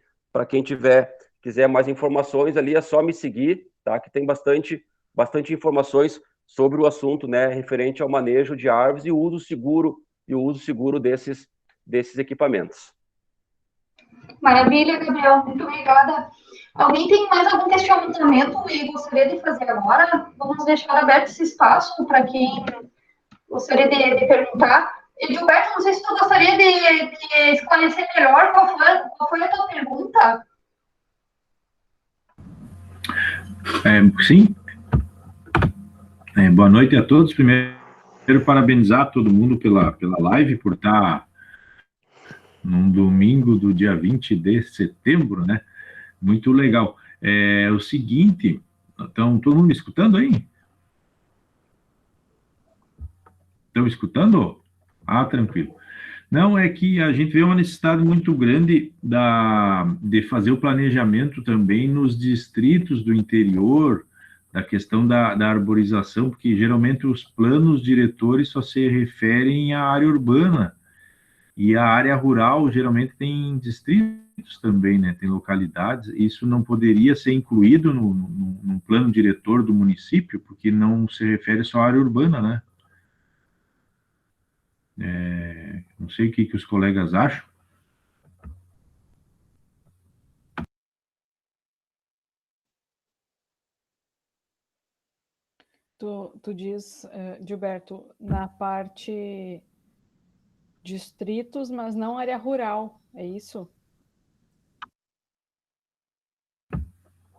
quiser mais informações ali é só me seguir, tá? Que tem bastante informações sobre o assunto, né, referente ao manejo de árvores e o uso seguro desses equipamentos. Maravilha, Gabriel, muito obrigada. Alguém tem mais algum questionamento e gostaria de fazer agora? Vamos deixar aberto esse espaço para quem gostaria de perguntar. Gilberto, não sei se tu gostaria de esclarecer melhor qual foi a tua pergunta. Sim. Boa noite a todos. Primeiro, parabenizar todo mundo pela live, por estar num domingo do dia 20 de setembro, né? Muito legal. É o seguinte, então, todo mundo me escutando aí? Estão escutando? Ah, tranquilo. Não, é que a gente vê uma necessidade muito grande de fazer o planejamento também nos distritos do interior, da questão da arborização, porque geralmente os planos diretores só se referem à área urbana, e a área rural geralmente tem distritos também, né? Tem localidades. Isso não poderia ser incluído no plano diretor do município, porque não se refere só à área urbana, né? Não sei o que os colegas acham. Tu diz, Gilberto, na parte distritos, mas não área rural, é isso?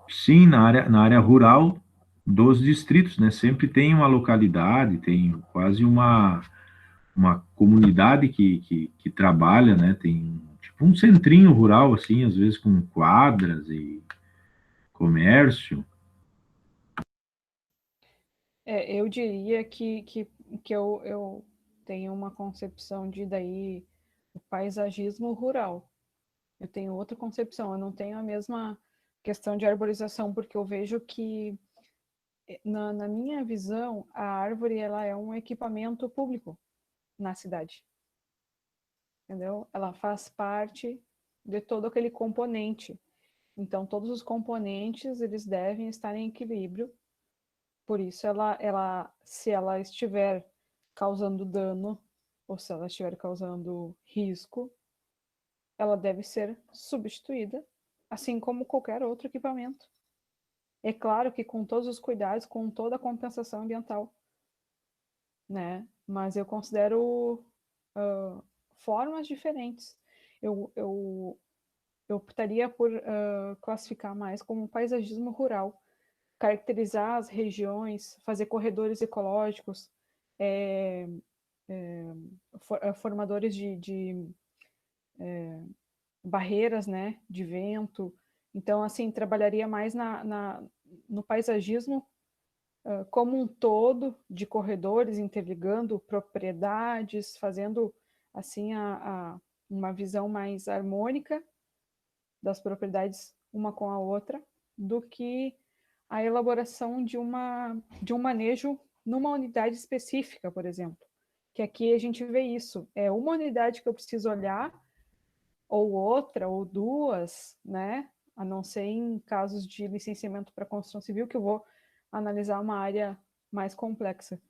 Sim, na área rural dos distritos, né? Sempre tem uma localidade, tem quase uma comunidade que trabalha, né? Tem tipo um centrinho rural, assim, às vezes com quadras e comércio. Eu diria que eu tenho uma concepção de daí o paisagismo rural. Eu tenho outra concepção, eu não tenho a mesma questão de arborização, porque eu vejo que, na minha visão, a árvore ela é um equipamento público na cidade. Entendeu? Ela faz parte de todo aquele componente. Então, todos os componentes, eles devem estar em equilíbrio. Por isso, se ela estiver causando dano, ou se ela estiver causando risco, ela deve ser substituída, assim como qualquer outro equipamento. É claro que com todos os cuidados, com toda a compensação ambiental, né? Mas eu considero formas diferentes. Eu optaria por classificar mais como paisagismo rural, caracterizar as regiões, fazer corredores ecológicos, formadores de barreiras, né, de vento. Então, assim, trabalharia mais no paisagismo como um todo, de corredores interligando propriedades, fazendo, assim, uma visão mais harmônica das propriedades uma com a outra, do que a elaboração de um manejo numa unidade específica, por exemplo. Que aqui a gente vê isso. É uma unidade que eu preciso olhar, ou outra, ou duas, né? a não ser em casos de licenciamento para construção civil, que eu vou analisar uma área mais complexa.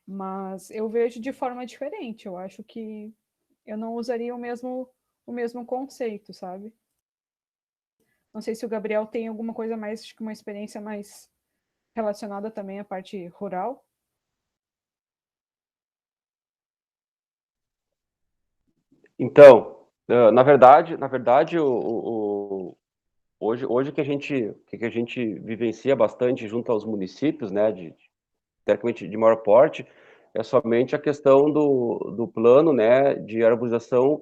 Mas eu vejo de forma diferente, eu acho que eu não usaria o mesmo conceito, sabe? Não sei se o Gabriel tem alguma coisa mais, acho que uma experiência mais relacionada também à parte rural. Então, na verdade, hoje que a gente vivencia bastante junto aos municípios, né, teoricamente de maior porte, é somente a questão do plano, né, de arborização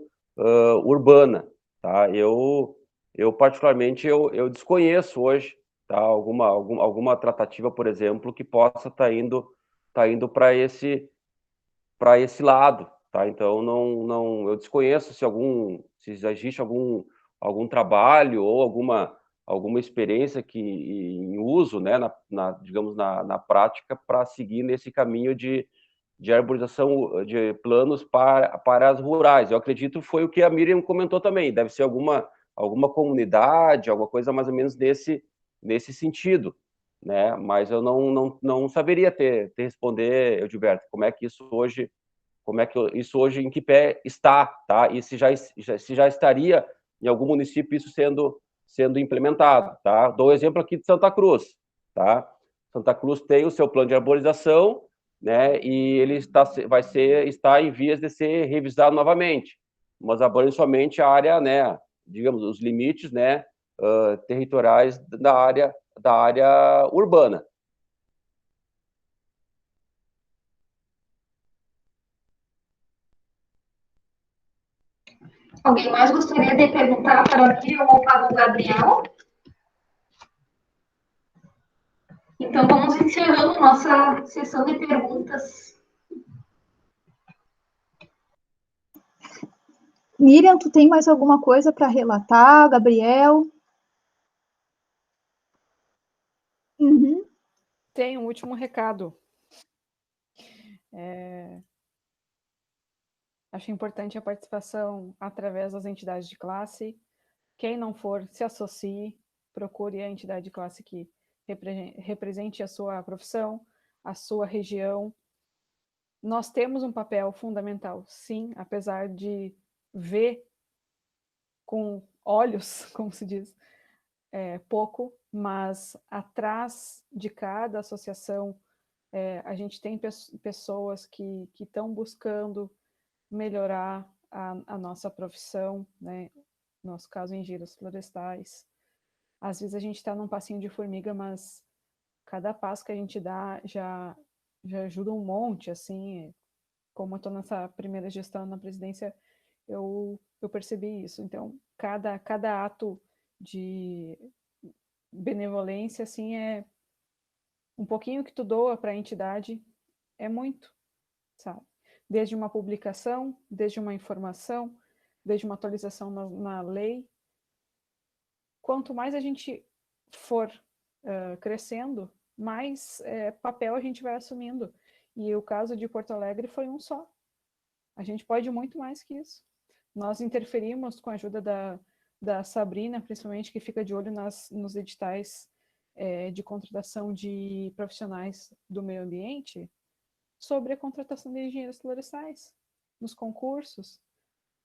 urbana, tá? Eu particularmente, eu desconheço hoje, tá, alguma tratativa, por exemplo, que possa estar indo para esse lado, tá? Então, eu desconheço se já existe algum trabalho ou alguma experiência em uso, né, digamos, na prática, para seguir nesse caminho de arborização de planos para as rurais. Eu acredito que foi o que a Miriam comentou também, deve ser alguma comunidade, alguma coisa mais ou menos nesse sentido, né? Mas eu não saberia te responder, Gilberto, como é que isso hoje em que pé está, tá? E se já estaria em algum município isso sendo implementado, tá? Dou o exemplo aqui de Santa Cruz, tá? Santa Cruz tem o seu plano de arborização, né? E ele está em vias de ser revisado novamente, mas abrange somente a área, né? Digamos, os limites, né? Territoriais da área urbana. Alguém mais gostaria de perguntar para a Miriam ou para o Gabriel? Então, vamos encerrando nossa sessão de perguntas. Miriam, tu tem mais alguma coisa para relatar, Gabriel? Uhum. Tem um último recado. Acho importante a participação através das entidades de classe. Quem não for, se associe, procure a entidade de classe que represente a sua profissão, a sua região. Nós temos um papel fundamental, sim, apesar de ver com olhos, como se diz, pouco, mas atrás de cada associação a gente tem pessoas que estão buscando melhorar a nossa profissão, né? No nosso caso, engenheiros florestais. Às vezes a gente está num passinho de formiga, mas cada passo que a gente dá já ajuda um monte, assim. Como eu estou nessa primeira gestão na presidência, eu percebi isso. Então, cada ato de benevolência, assim, é um pouquinho que tu doa para a entidade, é muito, sabe? Desde uma publicação, desde uma informação, desde uma atualização na lei. Quanto mais a gente for crescendo, mais papel a gente vai assumindo. E o caso de Porto Alegre foi um só. A gente pode muito mais que isso. Nós interferimos com a ajuda da Sabrina, principalmente, que fica de olho nos editais de contratação de profissionais do meio ambiente, sobre a contratação de engenheiros florestais, nos concursos.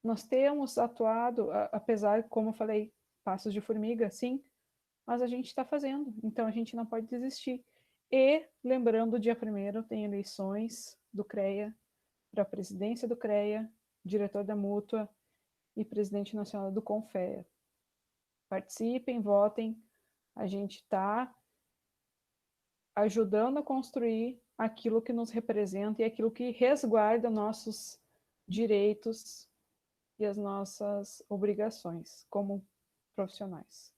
Nós temos atuado, apesar, como eu falei, passos de formiga, sim, mas a gente está fazendo, então a gente não pode desistir. E, lembrando, dia 1º tem eleições do CREA, para a presidência do CREA, diretor da Mútua e presidente nacional do CONFEA. Participem, votem, a gente está ajudando a construir aquilo que nos representa e aquilo que resguarda nossos direitos e as nossas obrigações como profissionais.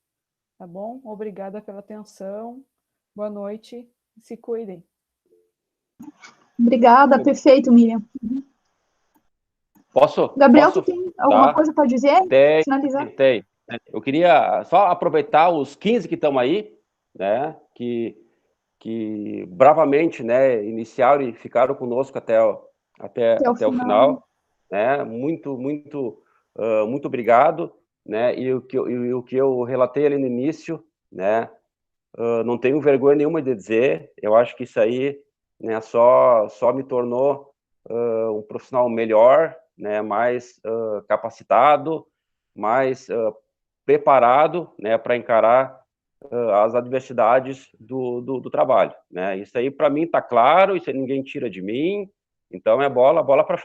Tá bom? Obrigada pela atenção. Boa noite. Se cuidem. Obrigada, perfeito, Miriam. Posso? Gabriel, tu tem alguma coisa para dizer? Finalizar? Tem. Eu queria só aproveitar os 15 que estão aí, né, que bravamente, né, iniciaram e ficaram conosco até o final, né? Muito obrigado. né, e o que eu relatei ali no início, né, não tenho vergonha nenhuma de dizer, eu acho que isso aí, né, só me tornou um profissional melhor, né, mais capacitado, mais preparado, né, para encarar as adversidades do trabalho, né? Isso aí para mim está claro, isso aí ninguém tira de mim, então é bola para